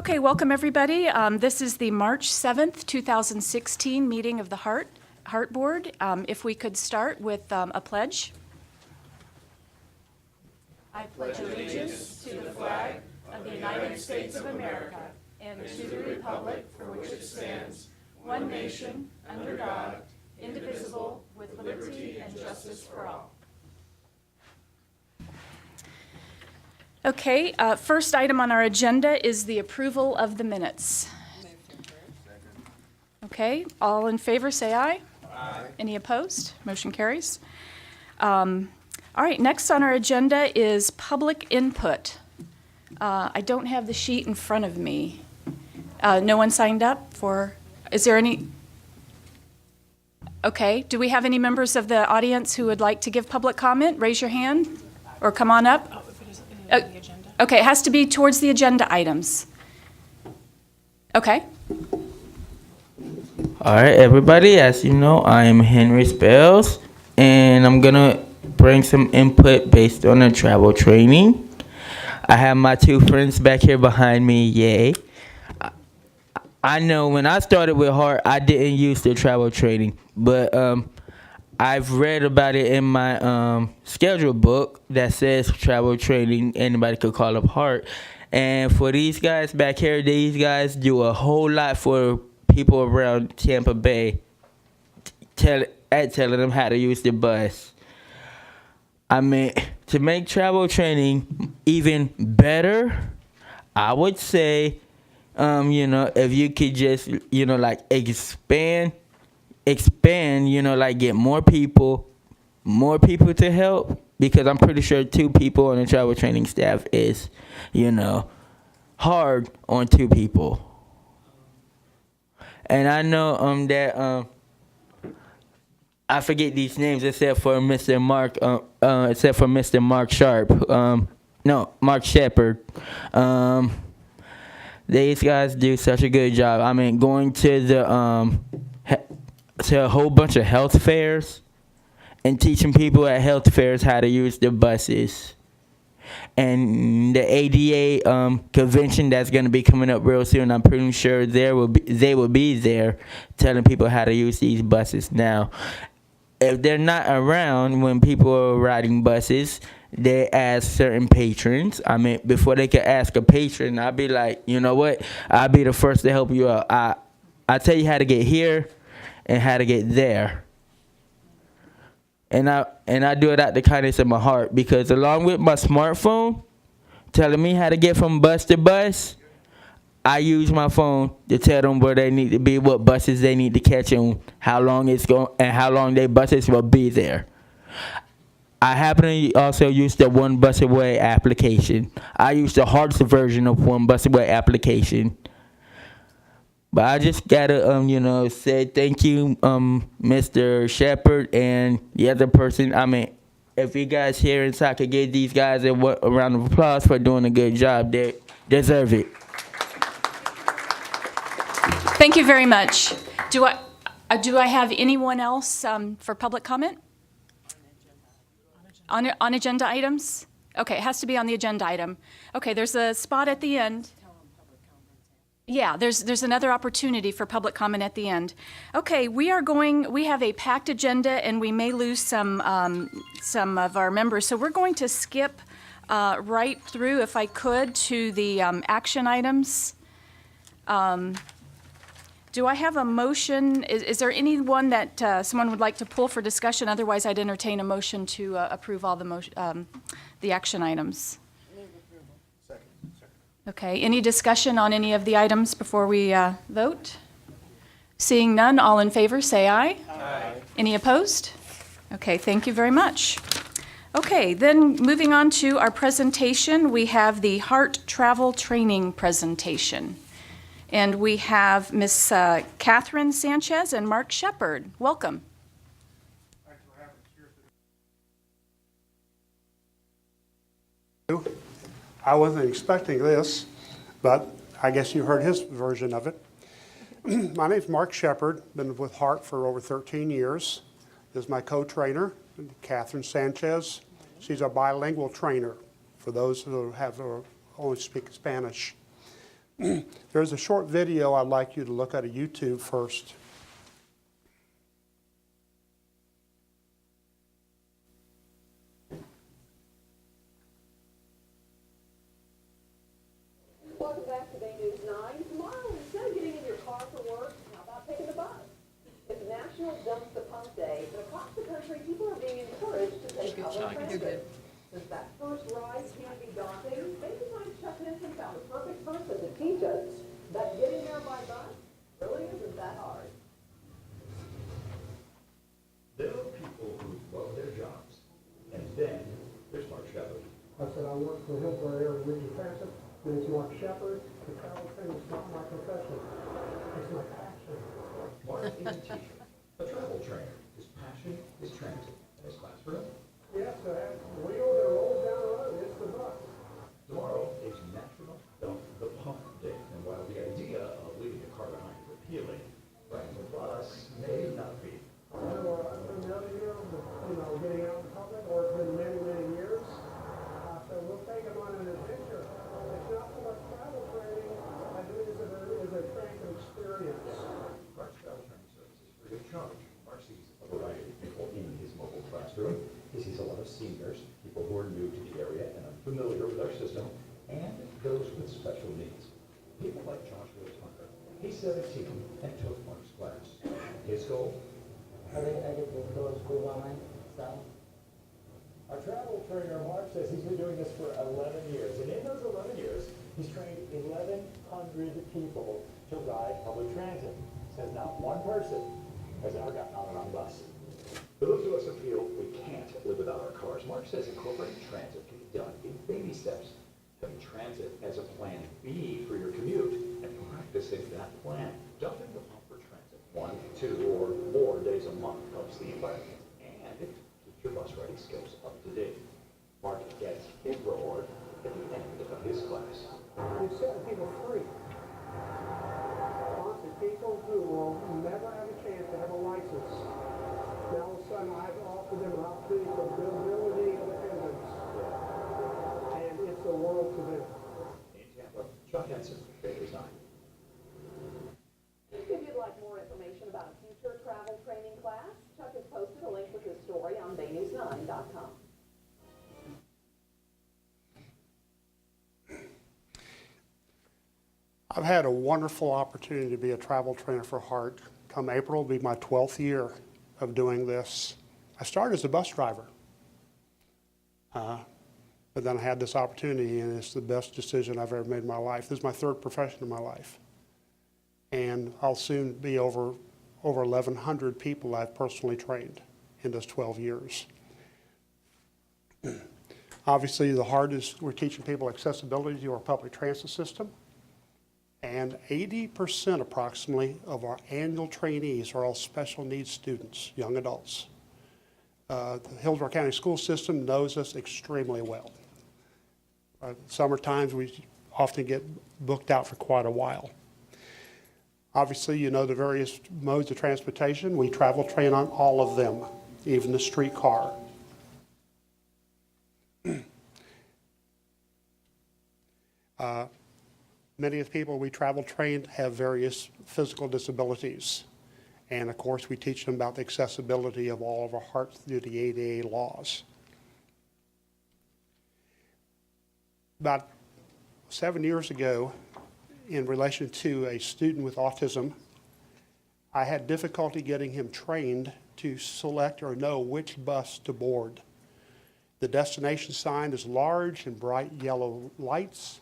Okay, welcome everybody. This is the March 7th, 2016 meeting of the HART Board. If we could start with a pledge. I pledge allegiance to the flag of the United States of America and to the republic for which it stands, one nation, under God, indivisible, with liberty and justice for all. Okay, first item on our agenda is the approval of the minutes. Okay, all in favor say aye. Aye. Any opposed? Motion carries. All right, next on our agenda is public input. I don't have the sheet in front of me. No one signed up for, is there any? Okay, do we have any members of the audience who would like to give public comment? Raise your hand or come on up. Okay, it has to be towards the agenda items. Okay. All right, everybody, as you know, I am Henry Spells, and I'm going to bring some input based on the travel training. I have my two friends back here behind me, yay. I know when I started with HART, I didn't use the travel training, but I've read about it in my schedule book that says travel training. Anybody could call up HART. And for these guys back here, these guys do a whole lot for people around Tampa Bay, telling them how to use the bus. I mean, to make travel training even better, I would say, if you could just, like expand, like get more people to help, because I'm pretty sure 2 people on the travel training staff is, hard on 2 people. And I know that I forget these names except for Mr. Mark Sharp. Mark Shepard. These guys do such a good job. I mean, going to the to a whole bunch of health fairs and teaching people at health fairs how to use the buses. And the ADA convention that's going to be coming up real soon, I'm pretty sure they will be there telling people how to use these buses. Now, if they're not around when people are riding buses, they ask certain patrons. I mean, before they can ask a patron, I'll be like, you know what? I'll be the first to help you out. I'll tell you how to get here and how to get there. And I do it out the kindness of my heart, because along with my smartphone telling me how to get from bus to bus, I use my phone to tell them where they need to be, what buses they need to catch, and how long their buses will be there. I happen to also use the One Bus Away application. I use the HART's version of One Bus Away application. But I just gotta, say thank you, Mr. Shepard and the other person. I mean, if you guys here inside could give these guys a round of applause for doing a good job, they deserve it. Thank you very much. Do I have anyone else for public comment? On agenda items? Okay, it has to be on the agenda item. Okay, there's a spot at the end. Yeah, there's another opportunity for public comment at the end. Okay, we have a packed agenda, and we may lose some of our members, so we're going to skip right through, if I could, to the action items. Do I have a motion? Is there anyone that someone would like to pull for discussion? Otherwise, I'd entertain a motion to approve all the action items. Okay, any discussion on any of the items before we vote? Seeing none, all in favor say aye. Aye. Any opposed? Okay, thank you very much. Okay, then moving on to our presentation, we have the HART travel training presentation. And we have Ms. Catherine Sanchez and Mark Shepard. Welcome. Thanks for having us here today. I wasn't expecting this, but I guess you heard his version of it. My name's Mark Shepard, been with HART for over 13 years. This is my co-trainer, Catherine Sanchez. She's a bilingual trainer for those who only speak Spanish. There's a short video I'd like you to look at YouTube first. Welcome back to Bay News 9. Tomorrow, instead of getting in your car for work, how about taking the bus? It's National Dump the Pump Day, and across the country, people are being encouraged to take public transit. Since that first ride can be daunting, maybe Chuck Henson found the perfect person to teach us that getting there by bus really isn't that hard. There are people who love their jobs, and then there's Mark Shepard. I said I work for Hillsborough Area Regional Transit. My name's Mark Shepard. The travel training is not my profession. It's my passion. Mark is a teacher, a travel trainer. His passion is transit, and his classroom. Yes, I have a wheel that rolls down the road. It's the bus. Tomorrow is National Dump the Pump Day, and while the idea of leaving a car behind is appealing, riding the bus may not be. I know I've been down here, getting out in public, or it's been many, many years. So we'll take them on an adventure. It's not so much travel training. I do it as a transit experience. Mark's travel training service is free of charge. Mark sees a variety of people in his mobile classroom. He sees a lot of seniors, people who are new to the area and unfamiliar with our system, and those with special needs. People like Joshua Tucker. He's 17 and took Mark's class. His goal? I get to go to school by myself. Our travel trainer, Mark, says he's been doing this for 11 years. And in those 11 years, he's trained 1,100 people to ride public transit. Says not one person has ever gotten on the wrong bus. For those of us who feel we can't live without our cars, Mark says incorporating transit can be done in baby steps. Having transit as a plan B for your commute and practicing that plan. Dumping the pump for transit 1, 2, or more days a month helps the environment and keeps your bus riding skills up to date. Mark gets his reward at the end of his class. We're setting people free. Honestly, people who will never have a chance to have a license. Now all of a sudden I've offered them an opportunity for mobility and independence. And it's the world to them. In Tampa, Chuck Henson, Bay News 9. If you'd like more information about a future travel training class, Chuck has posted a link with his story on baynews9.com. I've had a wonderful opportunity to be a travel trainer for HART. Come April will be my 12th year of doing this. I started as a bus driver, but then I had this opportunity, and it's the best decision I've ever made in my life. This is my third profession in my life, and I'll soon be over 1,100 people I've personally trained in those 12 years. Obviously, the HART is we're teaching people accessibility to our public transit system. And 80% approximately of our annual trainees are all special needs students, young adults. The Hillsborough County school system knows us extremely well. Summer times we often get booked out for quite a while. Obviously, you know the various modes of transportation. We travel train on all of them, even the streetcar. Many of the people we travel train have various physical disabilities. And of course, we teach them about the accessibility of all of our HART through the ADA laws. About 7 years ago, in relation to a student with autism, I had difficulty getting him trained to select or know which bus to board. The destination sign is large and bright yellow lights,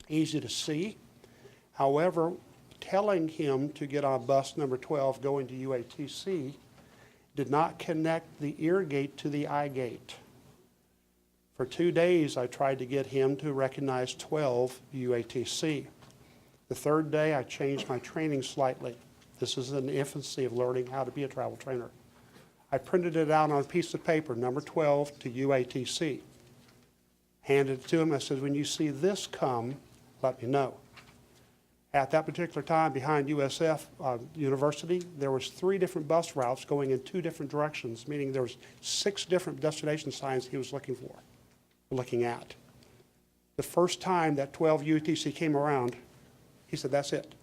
easy to see. However, telling him to get on bus number 12 going to UATC did not connect the ear gate to the eye gate. For 2 days, I tried to get him to recognize 12 UATC. The third day, I changed my training slightly. This is in the infancy of learning how to be a travel trainer. I printed it out on a piece of paper, number 12 to UATC. Handed it to him. I said, when you see this come, let me know. At that particular time, behind USF University, there was 3 different bus routes going in 2 different directions, meaning there was 6 different destination signs he was looking at. The first time that 12 UTC came around, He said, that's it.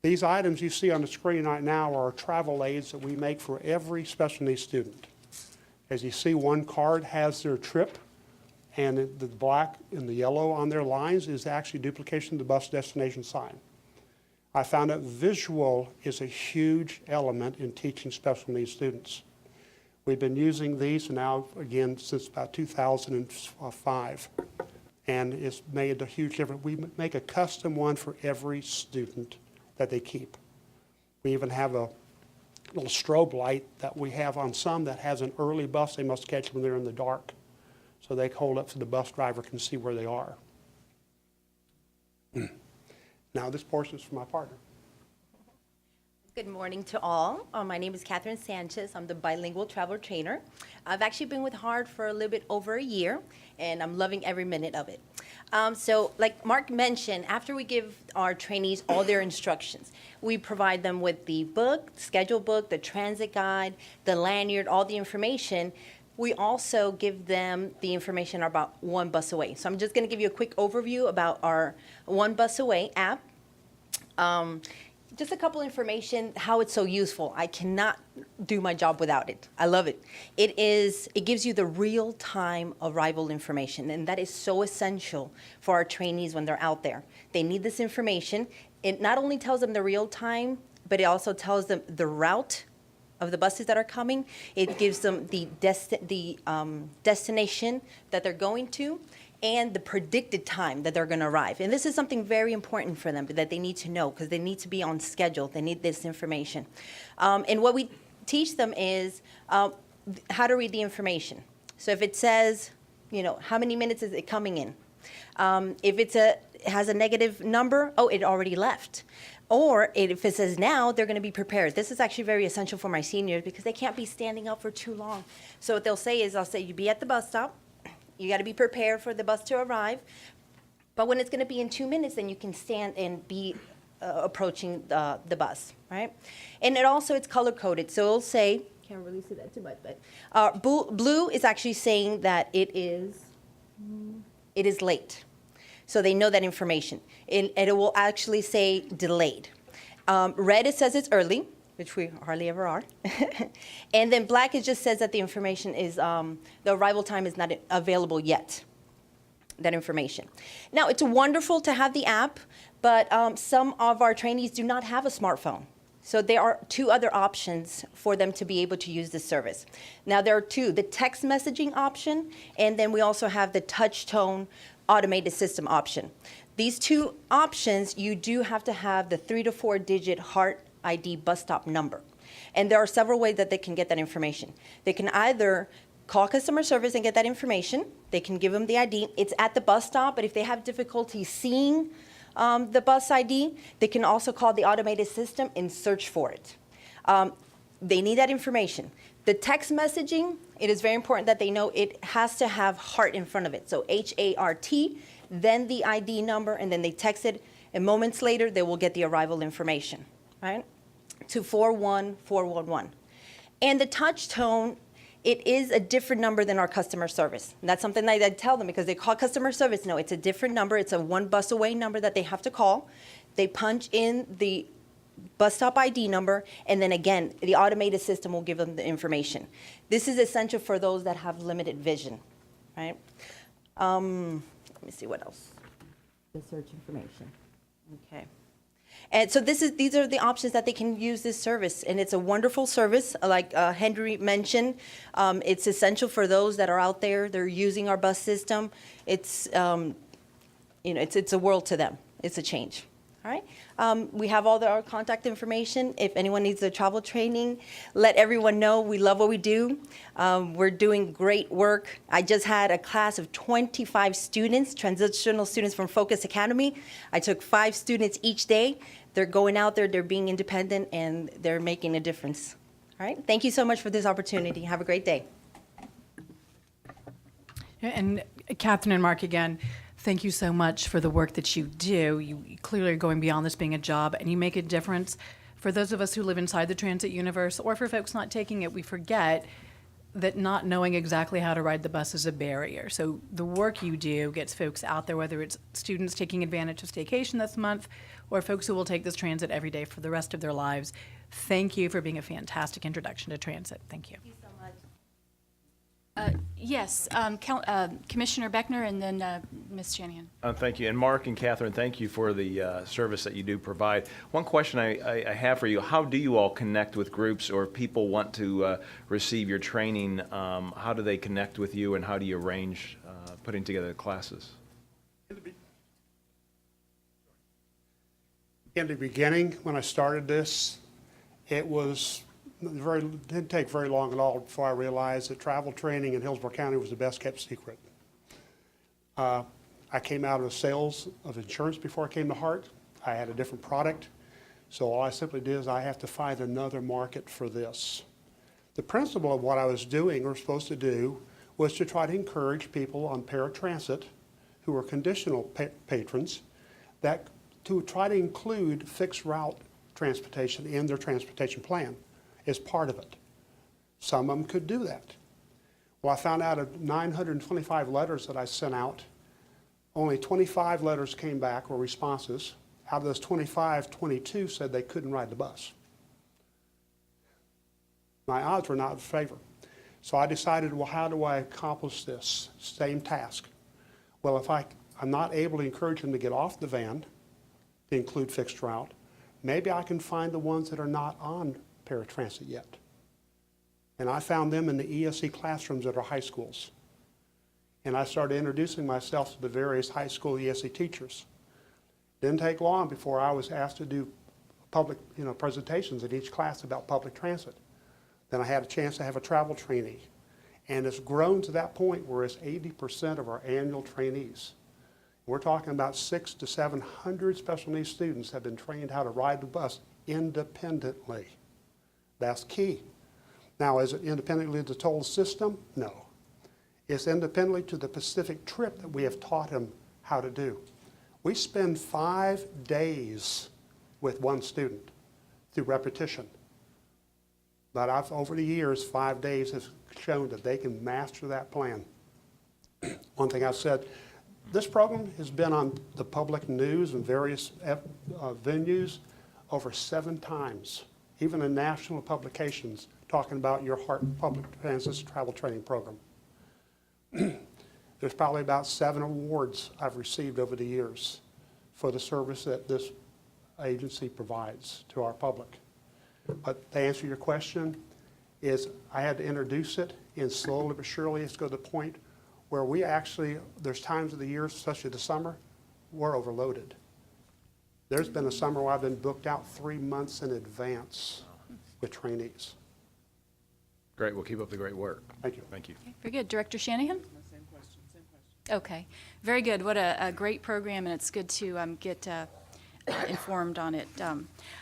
These items you see on the screen right now are travel aids that we make for every special needs student. As you see, one card has their trip, and the black and the yellow on their lines is actually duplication of the bus destination sign. I found that visual is a huge element in teaching special needs students. We've been using these now, again, since about 2005, and it's made a huge difference. We make a custom one for every student that they keep. We even have a little strobe light that we have on some that has an early bus they must catch when they're in the dark, so they hold up so the bus driver can see where they are. Now this portion is for my partner. Good morning to all. My name is Catherine Sanchez. I'm the bilingual travel trainer. I've actually been with HART for a little bit over a year, and I'm loving every minute of it. So like Mark mentioned, after we give our trainees all their instructions, we provide them with the book, schedule book, the transit guide, the lanyard, all the information. We also give them the information about One Bus Away. So I'm just going to give you a quick overview about our One Bus Away app. Just a couple information, how it's so useful. I cannot do my job without it. I love it. It gives you the real-time arrival information, and that is so essential for our trainees when they're out there. They need this information. It not only tells them the real time, but it also tells them the route of the buses that are coming. It gives them the destination that they're going to, and the predicted time that they're going to arrive. And this is something very important for them that they need to know, because they need to be on schedule. They need this information. And what we teach them is how to read the information. So if it says, how many minutes is it coming in? If it has a negative number, oh, it already left. Or if it says now, they're going to be prepared. This is actually very essential for my seniors because they can't be standing up for too long. So what they'll say is, I'll say, you be at the bus stop. You got to be prepared for the bus to arrive. But when it's going to be in 2 minutes, then you can stand and be approaching the bus, right? And it's color-coded. So it'll say, can't really see that too much, but blue is actually saying that it is late. So they know that information. And it will actually say delayed. Red, it says it's early, which we hardly ever are. And then black, it just says that the information is, the arrival time is not available yet, that information. Now, it's wonderful to have the app, but some of our trainees do not have a smartphone. So there are two other options for them to be able to use this service. Now, there are two, the text messaging option, and then we also have the touch tone automated system option. These two options, you do have to have the 3 to 4 digit HART ID bus stop number. And there are several ways that they can get that information. They can either call customer service and get that information. They can give them the ID. It's at the bus stop, but if they have difficulty seeing the bus ID, they can also call the automated system and search for it. They need that information. The text messaging, it is very important that they know it has to have HART in front of it. So HART, then the ID number, and then they text it, and moments later, they will get the arrival information, right, to 41411. And the touch tone, it is a different number than our customer service. And that's something that I tell them because they call customer service. No, it's a different number. It's a One Bus Away number that they have to call. They punch in the bus stop ID number, and then again, the automated system will give them the information. This is essential for those that have limited vision, right? Let me see what else. The search information. Okay. And so these are the options that they can use this service, and it's a wonderful service. Like Henry mentioned, it's essential for those that are out there. They're using our bus system. It's it's a world to them. It's a change. All right. We have all our contact information. If anyone needs the travel training, let everyone know. We love what we do. We're doing great work. I just had a class of 25 students, transitional students from Focus Academy. I took 5 students each day. They're going out there, they're being independent, and they're making a difference. All right. Thank you so much for this opportunity. Have a great day. And Catherine and Mark, again, thank you so much for the work that you do. You clearly are going beyond this being a job, and you make a difference. For those of us who live inside the transit universe, or for folks not taking it, we forget that not knowing exactly how to ride the bus is a barrier. So the work you do gets folks out there, whether it's students taking advantage of staycation this month or folks who will take this transit every day for the rest of their lives. Thank you for being a fantastic introduction to transit. Thank you. Thank you so much. Yes, Commissioner Beckner and then Ms. Shanahan. Thank you. And Mark and Catherine, thank you for the service that you do provide. One question I have for you, how do you all connect with groups, or if people want to receive your training, how do they connect with you, and how do you arrange putting together the classes? In the beginning, when I started this, it didn't take very long at all before I realized that travel training in Hillsborough County was the best kept secret. I came out of sales of insurance before I came to HART. I had a different product. So all I simply did is I have to find another market for this. The principle of what I was doing or supposed to do was to try to encourage people on paratransit who were conditional patrons to try to include fixed route transportation in their transportation plan as part of it. Some of them could do that. Well, I found out of 925 letters that I sent out, only 25 letters came back or responses. Out of those 25, 22 said they couldn't ride the bus. My odds were not in favor. So I decided, well, how do I accomplish this same task? Well, if I'm not able to encourage them to get off the van to include fixed route, maybe I can find the ones that are not on paratransit yet. And I found them in the ESE classrooms at our high schools. And I started introducing myself to the various high school ESE teachers. Didn't take long before I was asked to do public presentations in each class about public transit. Then I had a chance to have a travel trainee. And it's grown to that point where it's 80% of our annual trainees. We're talking about 600 to 700 special needs students have been trained how to ride the bus independently. That's key. Now, is it independently to the total system? No. It's independently to the specific trip that we have taught them how to do. We spend 5 days with one student through repetition. But over the years, 5 days has shown that they can master that plan. One thing I've said, this program has been on the public news and various venues over 7 times, even in national publications, talking about your HART Public Transit Travel Training Program. There's probably about 7 awards I've received over the years for the service that this agency provides to our public. But to answer your question, is I had to introduce it, and slowly but surely it's going to the point where we actually, there's times of the year, especially the summer, we're overloaded. There's been a summer where I've been booked out 3 months in advance with trainees. Great. We'll keep up the great work. Thank you. Thank you. Okay, very good. Director Shanahan? Same question. Okay, very good. What a great program, and it's good to get informed on it.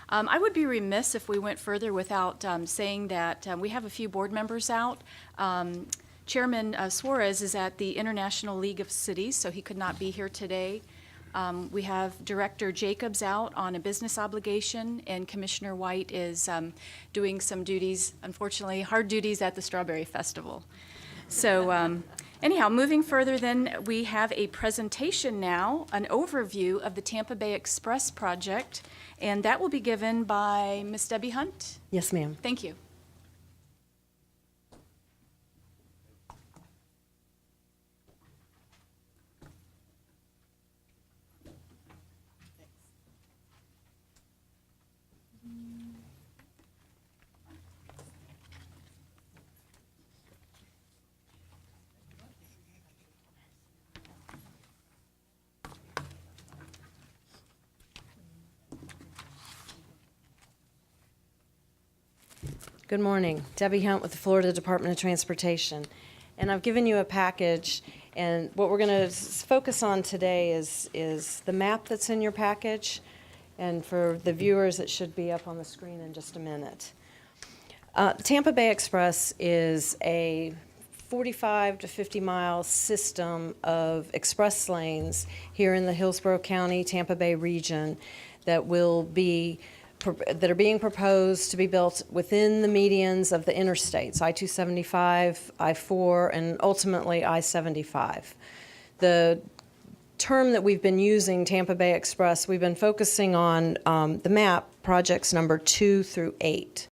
I would be remiss if we went further without saying that we have a few board members out. Chairman Suarez is at the International League of Cities, so he could not be here today. We have Director Jacobs out on a business obligation, and Commissioner White is doing some duties, unfortunately, hard duties at the Strawberry Festival. So anyhow, moving further then, we have a presentation now, an overview of the Tampa Bay Express project, and that will be given by Ms. Debbie Hunt. Yes, ma'am. Thank you. Good morning. Debbie Hunt with the Florida Department of Transportation. And I've given you a package, and what we're going to focus on today is the map that's in your package. And for the viewers, it should be up on the screen in just a minute. Tampa Bay Express is a 45 to 50 mile system of express lanes here in the Hillsborough County, Tampa Bay region that will be that are being proposed to be built within the medians of the interstates, I-275, I-4, and ultimately I-75. The term that we've been using, Tampa Bay Express, we've been focusing on the map, projects number 2 through 8.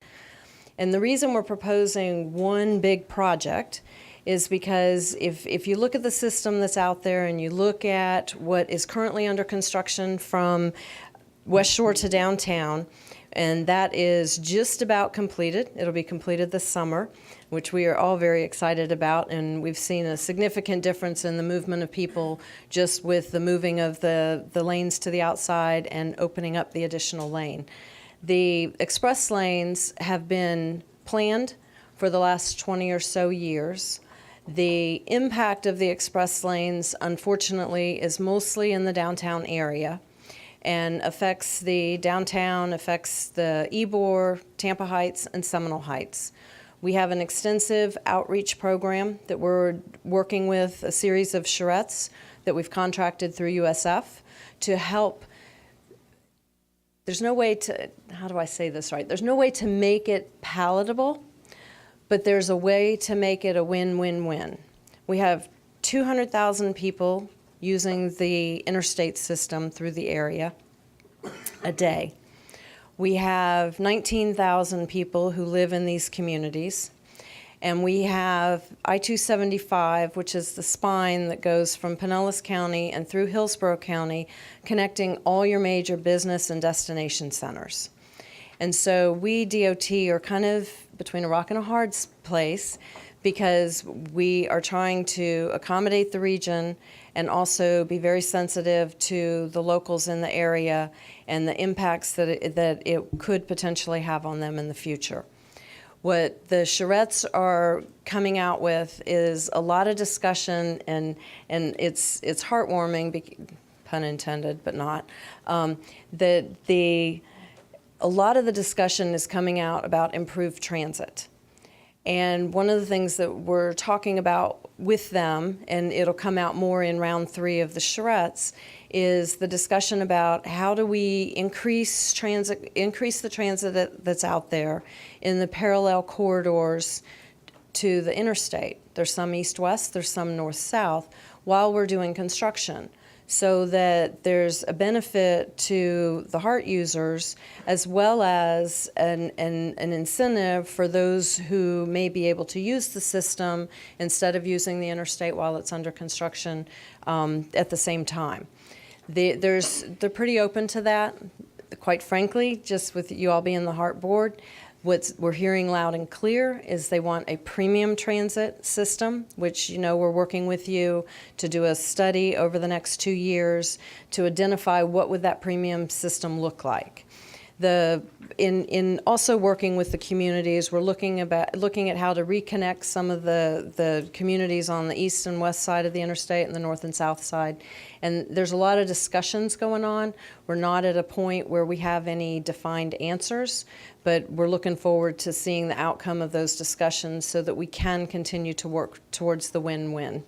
And the reason we're proposing one big project is because if you look at the system that's out there and you look at what is currently under construction from West Shore to downtown, and that is just about completed. It'll be completed this summer, which we are all very excited about, and we've seen a significant difference in the movement of people just with the moving of the lanes to the outside and opening up the additional lane. The express lanes have been planned for the last 20 or so years. The impact of the express lanes, unfortunately, is mostly in the downtown area and affects the downtown, affects the Ybor, Tampa Heights, and Seminole Heights. We have an extensive outreach program that we're working with a series of charrettes that we've contracted through USF to help. There's no way to, how do I say this right? There's no way to make it palatable, but there's a way to make it a win-win-win. We have 200,000 people using the interstate system through the area a day. We have 19,000 people who live in these communities, and we have I-275, which is the spine that goes from Pinellas County and through Hillsborough County, connecting all your major business and destination centers. And so we, DOT, are kind of between a rock and a hard place because we are trying to accommodate the region and also be very sensitive to the locals in the area and the impacts that it could potentially have on them in the future. What the charrettes are coming out with is a lot of discussion, and it's heartwarming, pun intended, but not, that a lot of the discussion is coming out about improved transit. And one of the things that we're talking about with them, and it'll come out more in round 3 of the charrettes, is the discussion about how do we increase the transit that's out there in the parallel corridors to the interstate. There's some east-west, there's some north-south, while we're doing construction, so that there's a benefit to the HART users as well as an incentive for those who may be able to use the system instead of using the interstate while it's under construction at the same time. They're pretty open to that. Quite frankly, just with you all being the HART board, what we're hearing loud and clear is they want a premium transit system, which, you know, we're working with you to do a study over the next 2 years to identify what would that premium system look like. In also working with the communities, we're looking at how to reconnect some of the communities on the east and west side of the interstate and the north and south side. And there's a lot of discussions going on. We're not at a point where we have any defined answers, but we're looking forward to seeing the outcome of those discussions so that we can continue to work towards the win-win.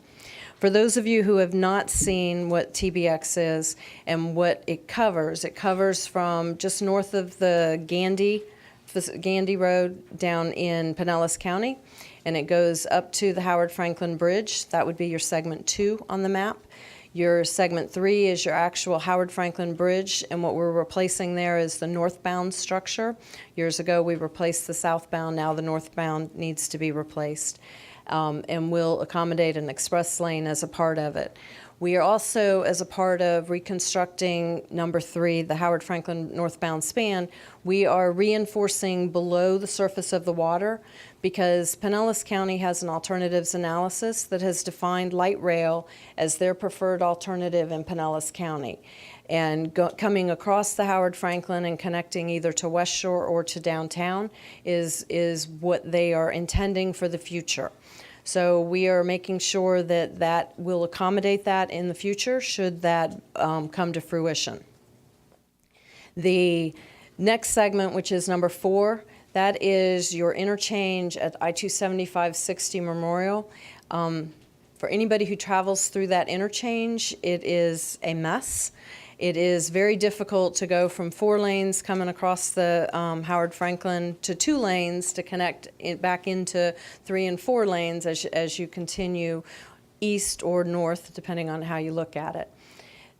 For those of you who have not seen what TBX is and what it covers from just north of the Gandy Road down in Pinellas County, and it goes up to the Howard Franklin Bridge. That would be your segment 2 on the map. Your segment 3 is your actual Howard Franklin Bridge, and what we're replacing there is the northbound structure. Years ago, we replaced the southbound. Now the northbound needs to be replaced. And will accommodate an express lane as a part of it. We are also, as a part of reconstructing number 3, the Howard Franklin northbound span, we are reinforcing below the surface of the water because Pinellas County has an alternatives analysis that has defined light rail as their preferred alternative in Pinellas County. And coming across the Howard Franklin and connecting either to West Shore or to downtown is what they are intending for the future. So we are making sure that will accommodate that in the future should that come to fruition. The next segment, which is number 4, that is your interchange at I-275-60 Memorial. For anybody who travels through that interchange, it is a mess. It is very difficult to go from 4 lanes coming across the Howard Franklin to 2 lanes to connect it back into 3 and 4 lanes as you continue east or north, depending on how you look at it.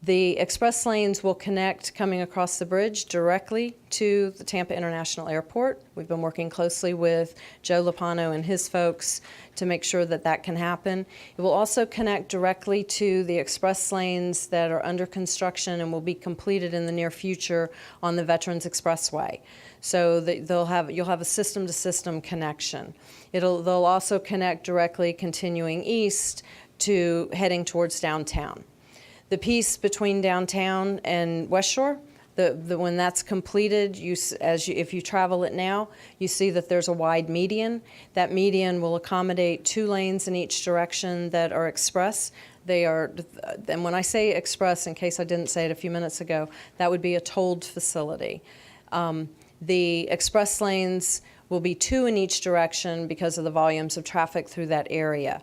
The express lanes will connect coming across the bridge directly to the Tampa International Airport. We've been working closely with Joe Lopano and his folks to make sure that that can happen. It will also connect directly to the express lanes that are under construction and will be completed in the near future on the Veterans Expressway. So you'll have a system-to-system connection. They'll also connect directly continuing east to heading towards downtown. The piece between downtown and West Shore, when that's completed, if you travel it now, you see that there's a wide median. That median will accommodate 2 lanes in each direction that are express. And when I say express, in case I didn't say it a few minutes ago, that would be a tolled facility. The express lanes will be 2 in each direction because of the volumes of traffic through that area.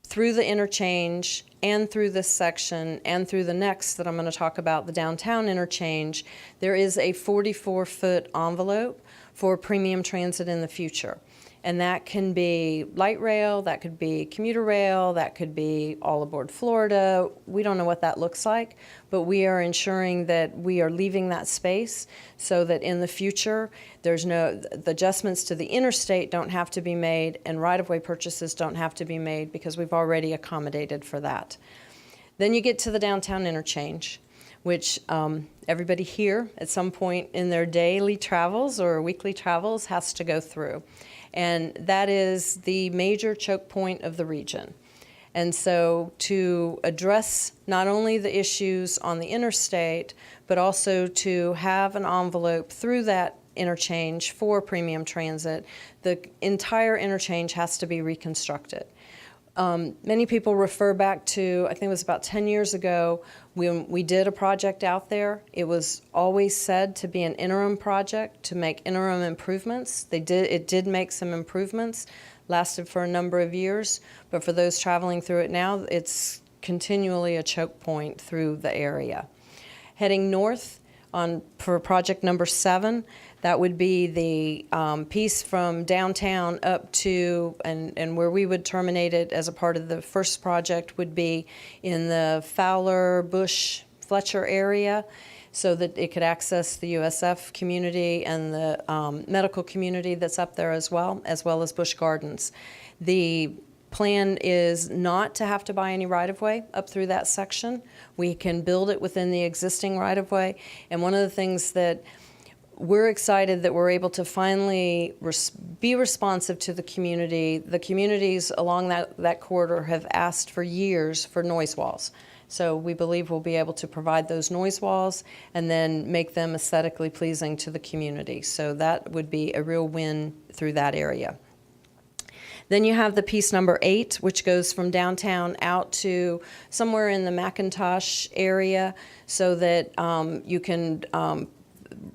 Through the interchange and through this section and through the next that I'm going to talk about, the downtown interchange, there is a 44-foot envelope for premium transit in the future. And that can be light rail, that could be commuter rail, that could be all aboard Florida. We don't know what that looks like, but we are ensuring that we are leaving that space so that in the future, the adjustments to the interstate don't have to be made and right-of-way purchases don't have to be made because we've already accommodated for that. Then you get to the downtown interchange, which everybody here at some point in their daily travels or weekly travels has to go through. And that is the major choke point of the region. And so to address not only the issues on the interstate, but also to have an envelope through that interchange for premium transit, the entire interchange has to be reconstructed. Many people refer back to, I think it was about 10 years ago, when we did a project out there. It was always said to be an interim project, to make interim improvements. It did make some improvements, lasted for a number of years, but for those traveling through it now, it's continually a choke point through the area. Heading north for project number 7, that would be the piece from downtown up to, and where we would terminate it as a part of the first project would be in the Fowler, Bush, Fletcher area, so that it could access the USF community and the medical community that's up there as well as Busch Gardens. The plan is not to have to buy any right-of-way up through that section. We can build it within the existing right-of-way, and one of the things that we're excited that we're able to finally be responsive to the community. The communities along that corridor have asked for years for noise walls. So we believe we'll be able to provide those noise walls and then make them aesthetically pleasing to the community. So that would be a real win through that area. Then you have the piece number 8, which goes from downtown out to somewhere in the McIntosh area so that you can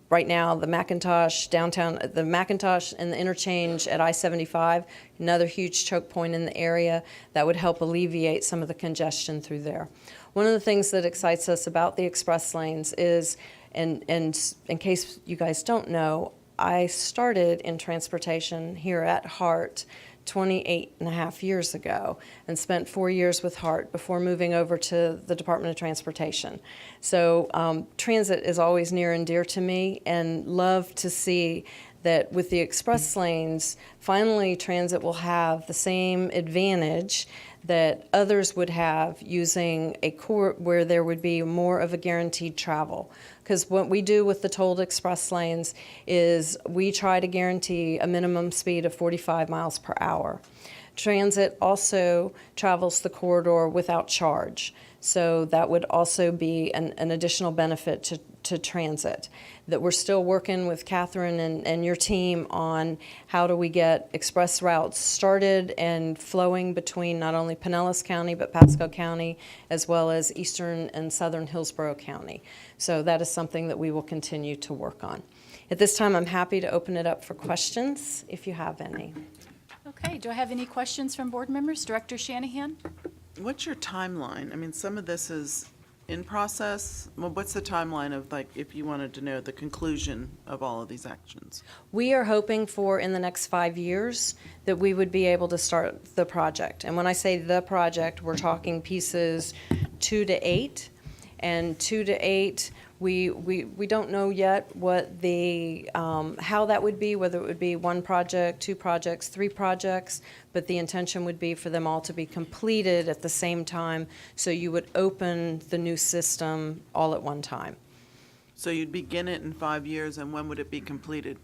right now, the McIntosh downtown, the McIntosh and the interchange at I-75, another huge choke point in the area that would help alleviate some of the congestion through there. One of the things that excites us about the express lanes is, and in case you guys don't know, I started in transportation here at HART 28 and a half years ago and spent 4 years with HART before moving over to the Department of Transportation. So transit is always near and dear to me, and love to see that with the express lanes, finally transit will have the same advantage that others would have using a core where there would be more of a guaranteed travel. Because what we do with the tolled express lanes is we try to guarantee a minimum speed of 45 miles per hour. Transit also travels the corridor without charge. So that would also be an additional benefit to transit. That we're still working with Catherine and your team on how do we get express routes started and flowing between not only Pinellas County but Pasco County as well as eastern and southern Hillsborough County. So that is something that we will continue to work on. At this time, I'm happy to open it up for questions if you have any. Okay, do I have any questions from board members? Director Shanahan? What's your timeline? I mean, some of this is in process? Well, what's the timeline of, like, if you wanted to know the conclusion of all of these actions? We are hoping for, in the next 5 years, that we would be able to start the project. And when I say the project, we're talking pieces 2 to 8. And 2 to 8, we don't know yet what the, how that would be, whether it would be 1 project, 2 projects, 3 projects, but the intention would be for them all to be completed at the same time, so you would open the new system all at one time. So you'd begin it in 5 years, and when would it be completed?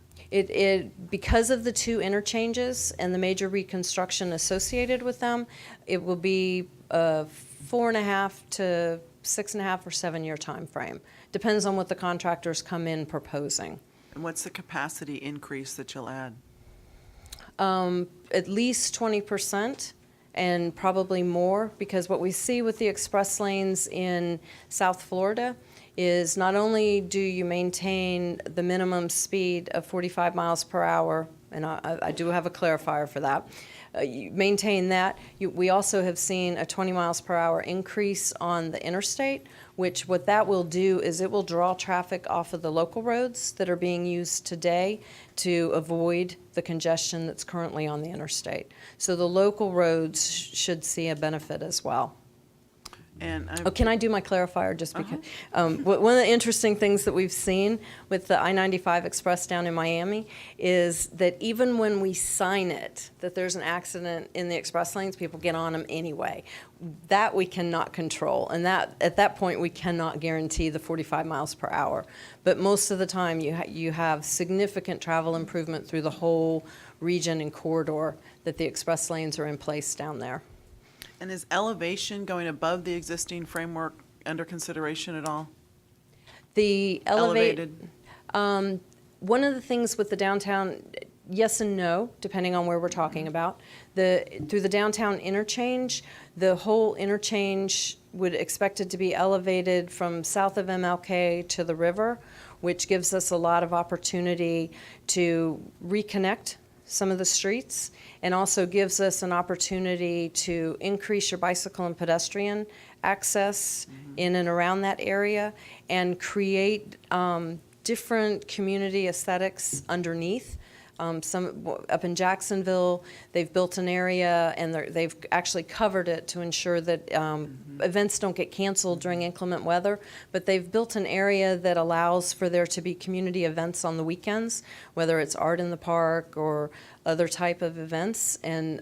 Because of the 2 interchanges and the major reconstruction associated with them, it will be a 4.5 to 6.5 or 7-year time frame. Depends on what the contractors come in proposing. And what's the capacity increase that you'll add? At least 20% and probably more, because what we see with the express lanes in South Florida is not only do you maintain the minimum speed of 45 miles per hour, and I do have a clarifier for that, you maintain that. We also have seen a 20 miles per hour increase on the interstate, which what that will do is it will draw traffic off of the local roads that are being used today to avoid the congestion that's currently on the interstate. So the local roads should see a benefit as well. And can I do my clarifier just because? One of the interesting things that we've seen with the I-95 Express down in Miami is that even when we sign it, that there's an accident in the express lanes, people get on them anyway. That we cannot control, and that at that point we cannot guarantee the 45 miles per hour. But most of the time you have significant travel improvement through the whole region and corridor that the express lanes are in place down there. And is elevation going above the existing framework under consideration at all? The Elevated? One of the things with the downtown, yes and no, depending on where we're talking about. Through the downtown interchange, the whole interchange would expect it to be elevated from south of MLK to the river, which gives us a lot of opportunity to reconnect some of the streets, and also gives us an opportunity to increase your bicycle and pedestrian access in and around that area, and create different community aesthetics underneath. Some up in Jacksonville, they've built an area and they've actually covered it to ensure that events don't get canceled during inclement weather. But they've built an area that allows for there to be community events on the weekends, whether it's art in the park or other type of events, and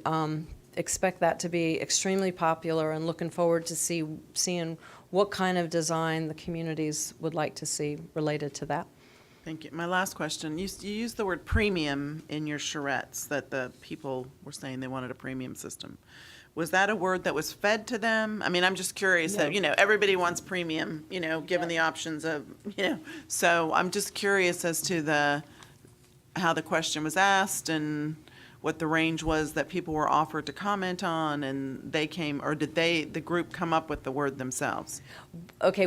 expect that to be extremely popular, and looking forward to seeing what kind of design the communities would like to see related to that. Thank you. My last question, you used the word premium in your charrettes, that the people were saying they wanted a premium system. Was that a word that was fed to them? I mean, I'm just curious that, everybody wants premium, given the options of, So I'm just curious as to how the question was asked and what the range was that people were offered to comment on, and they came, or did the group come up with the word themselves? Okay,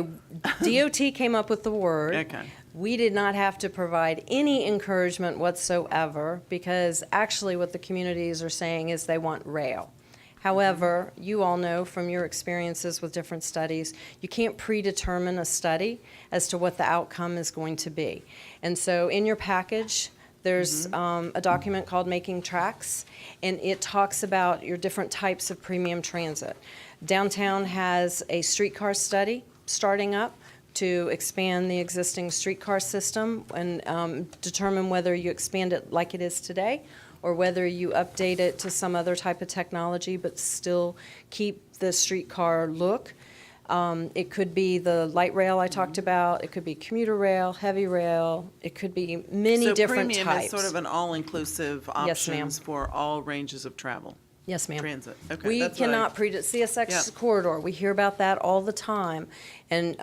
DOT came up with the word. Okay. We did not have to provide any encouragement whatsoever, because actually what the communities are saying is they want rail. However, you all know from your experiences with different studies, you can't predetermine a study as to what the outcome is going to be. And so in your package, there's a document called Making Tracks, and it talks about your different types of premium transit. Downtown has a streetcar study starting up to expand the existing streetcar system and determine whether you expand it like it is today or whether you update it to some other type of technology but still keep the streetcar look. It could be the light rail I talked about. It could be commuter rail, heavy rail. It could be many different types. So premium is sort of an all-inclusive Yes, ma'am. options for all ranges of travel. Yes, ma'am. Transit. Okay, We that's what I- cannot CSX corridor. We hear about that all the time, and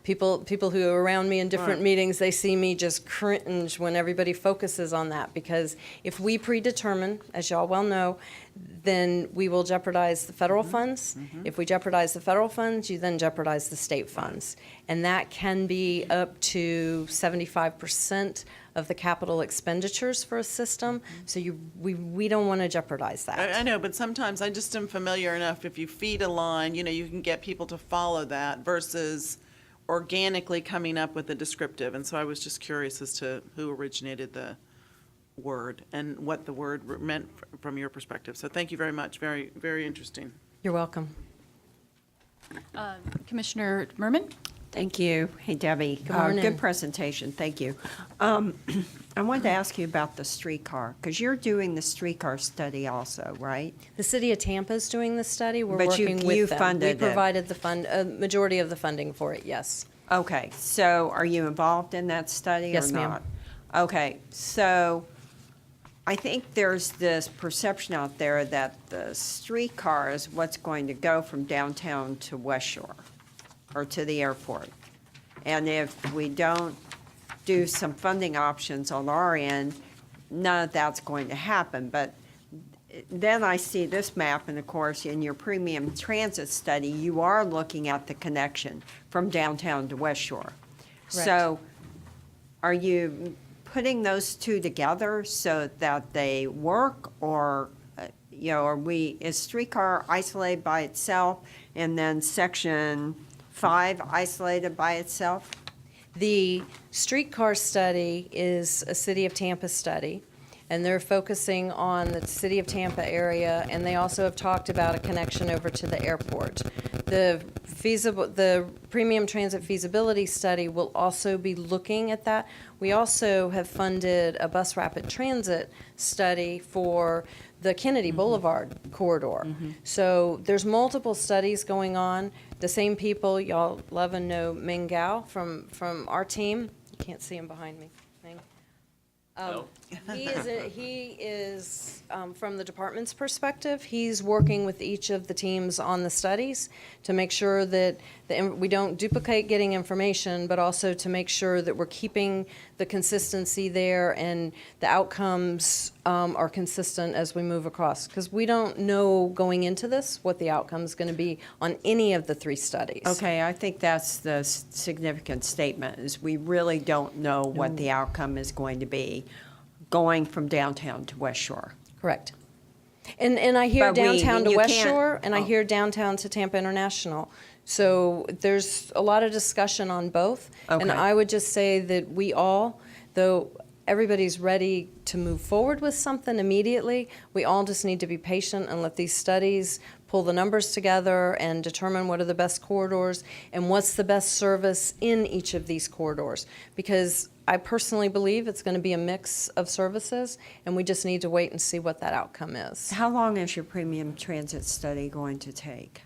people who are around me in different Right. meetings, they see me just cringe when everybody focuses on that, because if we predetermine, as y'all well know, then we will jeopardize the federal funds. If we jeopardize the federal funds, you then jeopardize the state funds. And that can be up to 75% of the capital expenditures for a system. So we don't want to jeopardize that. I know, but sometimes I just am familiar enough, if you feed a line, you can get people to follow that versus organically coming up with a descriptive. And so I was just curious as to who originated the word and what the word meant from your perspective. So thank you very much. Very, very interesting. You're welcome. Commissioner Merman? Thank you. Hey, Debbie. Good morning. Good presentation. Thank you. I wanted to ask you about the streetcar, because you're doing the streetcar study also, right? The city of Tampa is doing the study. We're But you- working with you them. funded it. We provided the majority of the funding for it, yes. Okay, so are you involved in that study or not? Yes, ma'am. Okay, so I think there's this perception out there that the streetcar is what's going to go from downtown to West Shore or to the airport. And if we don't do some funding options on our end, none of that's going to happen. But then I see this map, and of course, in your premium transit study, you are looking at the connection from downtown to West Shore. So are you putting those two together so that they work, or, is streetcar isolated by itself and then section 5 isolated by itself? The streetcar study is a City of Tampa study, and they're focusing on the City of Tampa area, and they also have talked about a connection over to the airport. The premium transit feasibility study will also be looking at that. We also have funded a bus rapid transit study for the Kennedy Boulevard corridor. So there's multiple studies going on. The same people, y'all love and know Ming Gao from our team. You can't see him behind me. Ming. He is from the department's perspective, he's working with each of the teams on the studies to make sure that we don't duplicate getting information, but also to make sure that we're keeping the consistency there and the outcomes are consistent as we move across. Because we don't know going into this what the outcome is going to be on any of the 3 studies. Okay, I think that's the significant statement, is we really don't know what the outcome is going to be going from downtown to West Shore. Correct. And I hear But downtown to you West can't- Shore, and I hear downtown to Tampa International. So there's a lot of discussion on both. And Okay. I would just say that we all, though everybody's ready to move forward with something immediately, we all just need to be patient and let these studies pull the numbers together and determine what are the best corridors and what's the best service in each of these corridors. Because I personally believe it's going to be a mix of services, and we just need to wait and see what that outcome is. How long is your premium transit study going to take?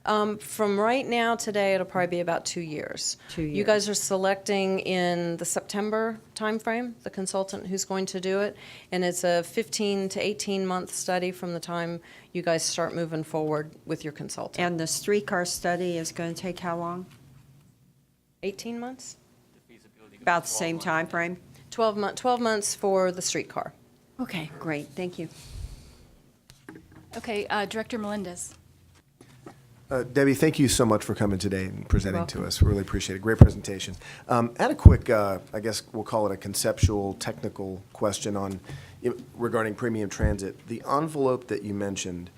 From right now, today, it'll probably be about 2 years. 2 years. You guys are selecting in the September timeframe, the consultant who's going to do it, and it's a 15 to 18-month study from the time you guys start moving forward with your consultant. And the streetcar study is going to take how long? 18 months? About the same time frame? 12 months for the streetcar. Okay, great, thank you. Okay, Director Melendez. Debbie, thank you so much for coming today and presenting welcome. to us. Really appreciate it. Great presentation. Add a quick, I guess we'll call it a conceptual, technical question on regarding premium transit. The envelope that you mentioned,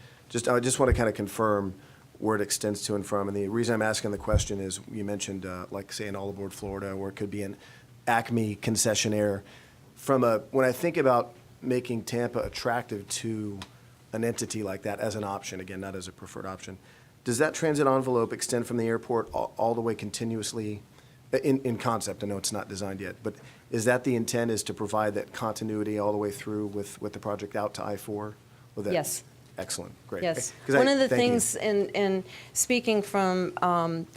I just want to kind of confirm where it extends to and from. And the reason I'm asking the question is you mentioned, like, say, an All Aboard Florida, or it could be an Acme concessionaire. When I think about making Tampa attractive to an entity like that as an option, again, not as a preferred option, does that transit envelope extend from the airport all the way continuously, in concept? I know it's not designed yet, but is that the intent, is to provide that continuity all the way through with the project out to I-4? Yes. Excellent, great. Yes. 'Cause One of the thank you. things, and speaking from,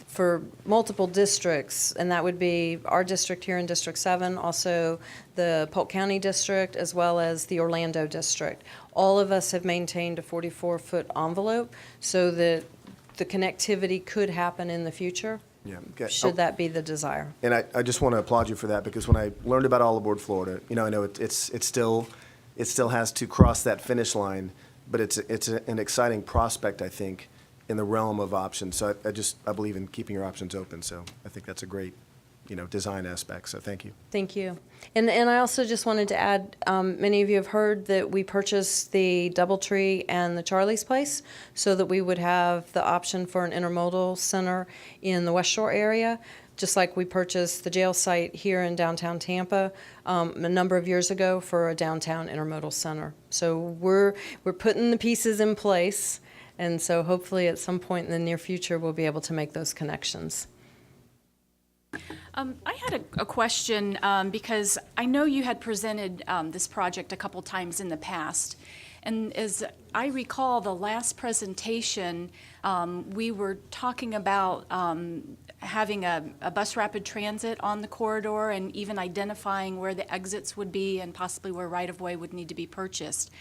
for multiple districts, and that would be our district here in District 7, also the Polk County District, as well as the Orlando District. All of us have maintained a 44-foot envelope so that the connectivity could happen in the future, Yeah, okay. should that be the desire. And I just want to applaud you for that, because when I learned about All Aboard Florida, I know it still has to cross that finish line, but it's an exciting prospect, I think, in the realm of options. So I believe in keeping your options open. So I think that's a great, design aspect. So thank you. Thank you. And I also just wanted to add, many of you have heard that we purchased the DoubleTree and the Charlie's Place so that we would have the option for an intermodal center in the West Shore area, just like we purchased the jail site here in downtown Tampa a number of years ago for a downtown intermodal center. So we're putting the pieces in place, and so hopefully at some point in the near future we'll be able to make those connections. I had a question because I know you had presented this project a couple times in the past. And as I recall, the last presentation, we were talking about having a bus rapid transit on the corridor and even identifying where the exits would be and possibly where right-of-way would need to be purchased.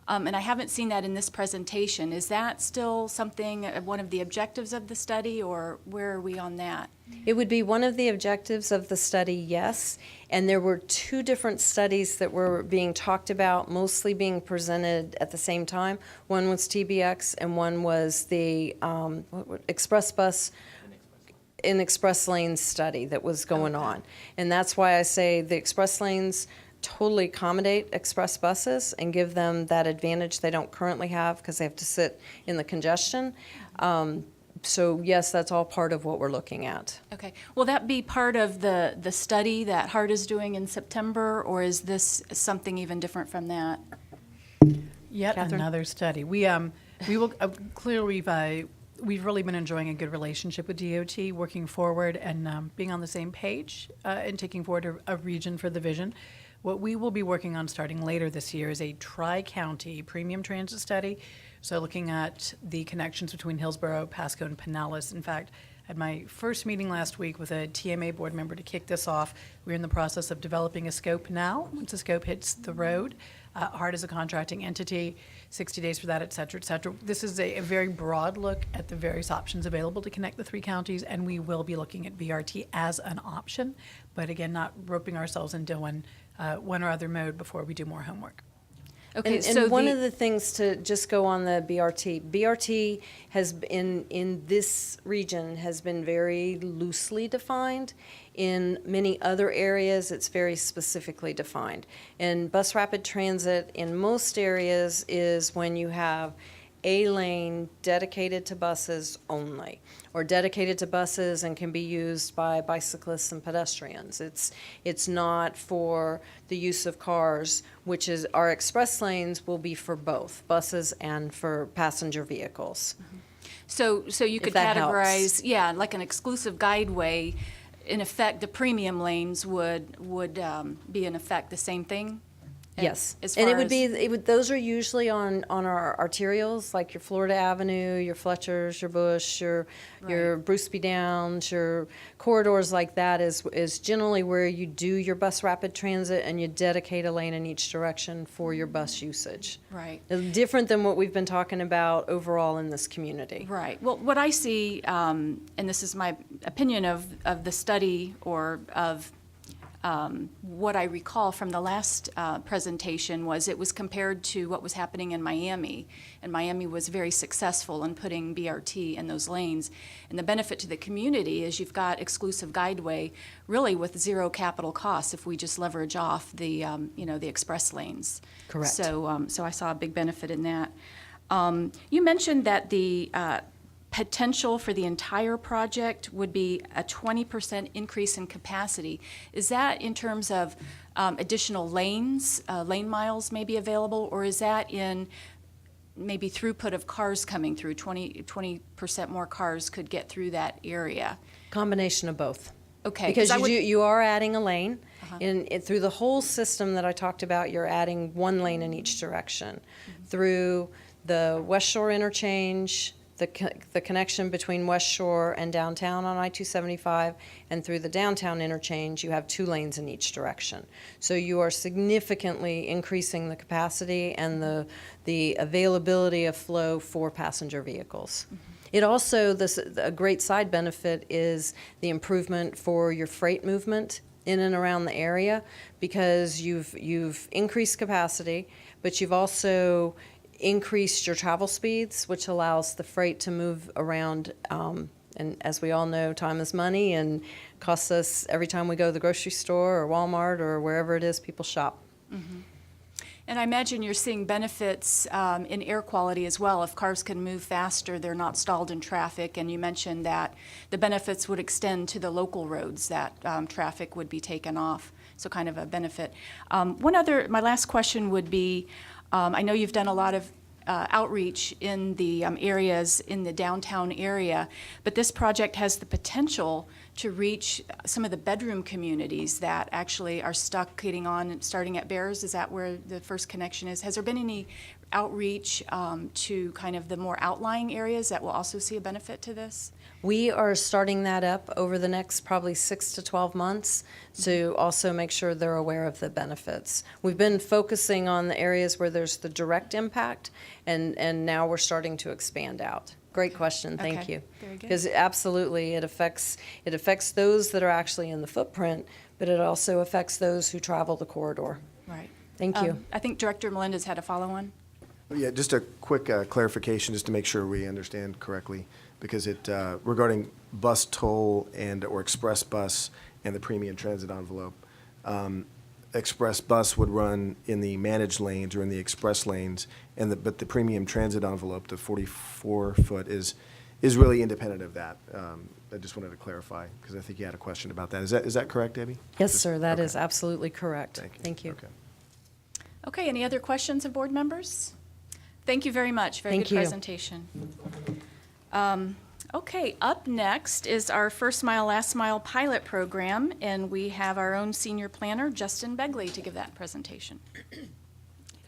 And I haven't seen that in this presentation. Is that still something, one of the objectives of the study, or where are we on that? It would be one of the objectives of the study, yes. And there were two different studies that were being talked about, mostly being presented at the same time. One was TBX and one was the Express Bus in Express Lanes study that was going on. And that's why I say the Express Lanes totally accommodate express buses and give them that advantage they don't currently have because they have to sit in the congestion. So yes, that's all part of what we're looking at. Okay. Will that be part of the study that HART is doing in September, or is this something even different from that? Yet Catherine? another study. We will clearly we've really been enjoying a good relationship with DOT, working forward and being on the same page and taking forward a region for the vision. What we will be working on starting later this year is a tri-county premium transit study. So looking at the connections between Hillsborough, Pasco, and Pinellas. In fact, at my first meeting last week with a TMA board member to kick this off, we're in the process of developing a scope now. Once the scope hits the road, HART is a contracting entity, 60 days for that, et cetera, et cetera. This is a very broad look at the various options available to connect the three counties, and we will be looking at BRT as an option, but again, not roping ourselves into one or other mode before we do more homework. Okay, And so one of the things to just go on the BRT has in this region has been very loosely defined. In many other areas, it's very specifically defined. And bus rapid transit in most areas is when you have a lane dedicated to buses only, or dedicated to buses and can be used by bicyclists and pedestrians. It's not for the use of cars, which is our express lanes will be for both buses and for passenger vehicles. So you could If that categorize, helps. yeah, like an exclusive guideway. In effect, the premium lanes would be in effect the same thing. Yes, As and far it would as- be, those are usually on our arterials, like your Florida Avenue, your Fletchers, your Bush, your Bruce B. Downs, your corridors like that is generally where you do your bus rapid transit and you dedicate a lane in each direction for your bus usage. Right. It's different than what we've been talking about overall in this community. Right. Well, what I see, and this is my opinion of the study or of what I recall from the last presentation was it was compared to what was happening in Miami. And Miami was very successful in putting BRT in those lanes. And the benefit to the community is you've got exclusive guideway really with zero capital costs if we just leverage off the, the express lanes. Correct. So I saw a big benefit in that. You mentioned that the potential for the entire project would be a 20% increase in capacity. Is that in terms of additional lanes, lane miles may be available, or is that in maybe throughput of cars coming through, 20% more cars could get through that area? Combination of both. Okay. Because I would- you are adding a lane. Through the whole system that I talked about, you're adding one lane in each direction. Through the West Shore interchange, the connection between West Shore and downtown on I-275, and through the downtown interchange, you have two lanes in each direction. So you are significantly increasing the capacity and the availability of flow for passenger vehicles. It also, a great side benefit is the improvement for your freight movement in and around the area, because you've increased capacity, but you've also increased your travel speeds, which allows the freight to move around. And as we all know, time is money and costs us every time we go to the grocery store or Walmart or wherever it is people shop. And I imagine you're seeing benefits in air quality as well. If cars can move faster, they're not stalled in traffic. And you mentioned that the benefits would extend to the local roads, that traffic would be taken off. So kind of a benefit. My last question would be, I know you've done a lot of outreach in the areas in the downtown area, but this project has the potential to reach some of the bedroom communities that actually are stuck getting on, starting at Bears. Is that where the first connection is? Has there been any outreach to kind of the more outlying areas that will also see a benefit to this? We are starting that up over the next probably 6 to 12 months to also make sure they're aware of the benefits. We've been focusing on the areas where there's the direct impact, and now we're starting to expand out. Great question, thank Okay, you. very good. Because absolutely, it affects those that are actually in the footprint, but it also affects those who travel the corridor. Right. Thank you. I think Director Melendez had a follow-on. Yeah, just a quick clarification, just to make sure we understand correctly, because it, regarding bus toll or express bus and the premium transit envelope, express bus would run in the managed lanes or in the express lanes, but the premium transit envelope, the 44-foot, is really independent of that. I just wanted to clarify, because I think you had a question about that. Is that correct, Debbie? Yes, sir, that is absolutely correct. Thank you. Thank you. Okay. Okay, any other questions of board members? Thank you very much. Very Thank good you. presentation. Okay, up next is our First Mile, Last Mile pilot program, and we have our own senior planner, Justin Begley, to give that presentation.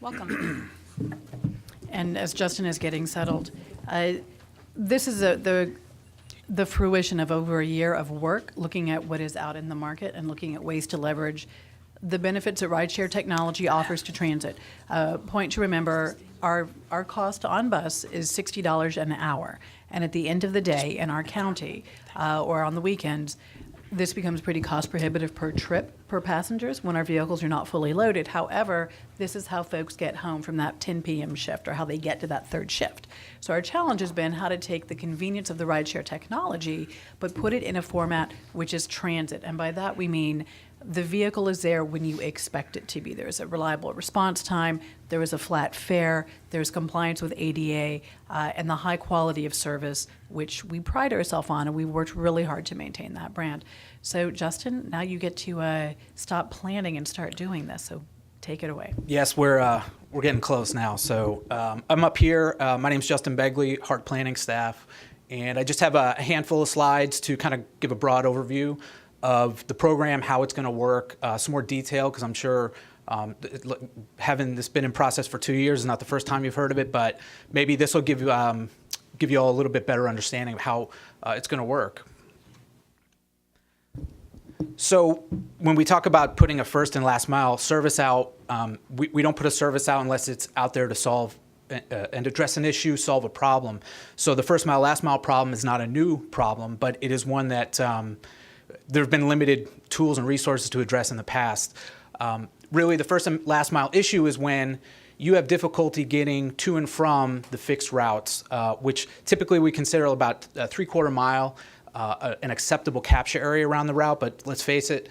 Welcome. And as Justin is getting settled, this is the fruition of over a year of work looking at what is out in the market and looking at ways to leverage the benefits that rideshare technology offers to transit. Point to remember, our cost on bus is $60 an hour. And at the end of the day, in our county or on the weekends, this becomes pretty cost prohibitive per trip per passengers when our vehicles are not fully loaded. However, this is how folks get home from that 10 p.m. shift or how they get to that third shift. So our challenge has been how to take the convenience of the rideshare technology, but put it in a format which is transit. And by that we mean the vehicle is there when you expect it to be. There's a reliable response time, there is a flat fare, there's compliance with ADA, and the high quality of service, which we pride ourselves on, and we worked really hard to maintain that brand. So Justin, now you get to stop planning and start doing this, so take it away. Yes, we're getting close now. So I'm up here. My name's Justin Begley, HART planning staff, and I just have a handful of slides to kind of give a broad overview of the program, how it's going to work, some more detail, because I'm sure having this been in process for 2 years is not the first time you've heard of it, but maybe this will give you all a little bit better understanding of how it's going to work. So when we talk about putting a first and last mile service out, we don't put a service out unless it's out there to solve and address an issue, solve a problem. So the first mile, last mile problem is not a new problem, but it is one that there have been limited tools and resources to address in the past. Really, the first and last mile issue is when you have difficulty getting to and from the fixed routes, which typically we consider about a 3/4 mile, an acceptable capture area around the route. But let's face it,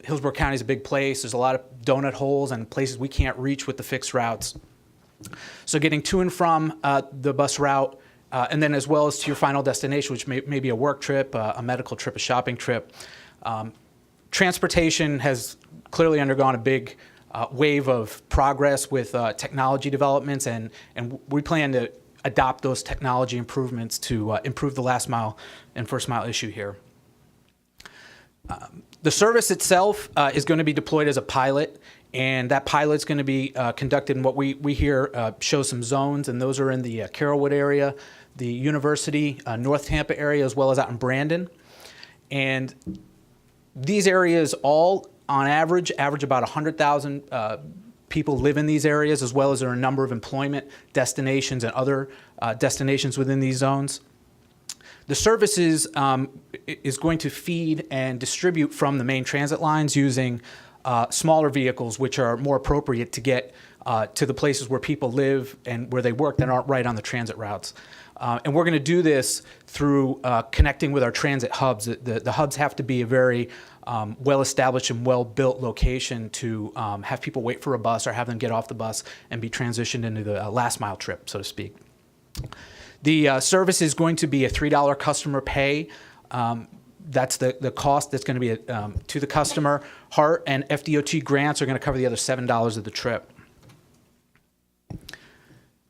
Hillsborough County is a big place. There's a lot of donut holes and places we can't reach with the fixed routes. So getting to and from the bus route, and then as well as to your final destination, which may be a work trip, a medical trip, a shopping trip. Transportation has clearly undergone a big wave of progress with technology developments, and we plan to adopt those technology improvements to improve the last mile and first mile issue here. The service itself is going to be deployed as a pilot, and that pilot's going to be conducted in what we hear show some zones, and those are in the Carrollwood area, the University, North Tampa area, as well as out in Brandon. And these areas all, on average about 100,000 people live in these areas, as well as there are a number of employment destinations and other destinations within these zones. The services is going to feed and distribute from the main transit lines using smaller vehicles, which are more appropriate to get to the places where people live and where they work that aren't right on the transit routes. And we're going to do this through connecting with our transit hubs. The hubs have to be a very well-established and well-built location to have people wait for a bus or have them get off the bus and be transitioned into the last mile trip, so to speak. The service is going to be a $3 customer pay. That's the cost that's going to be to the customer. HART and FDOT grants are going to cover the other $7 of the trip.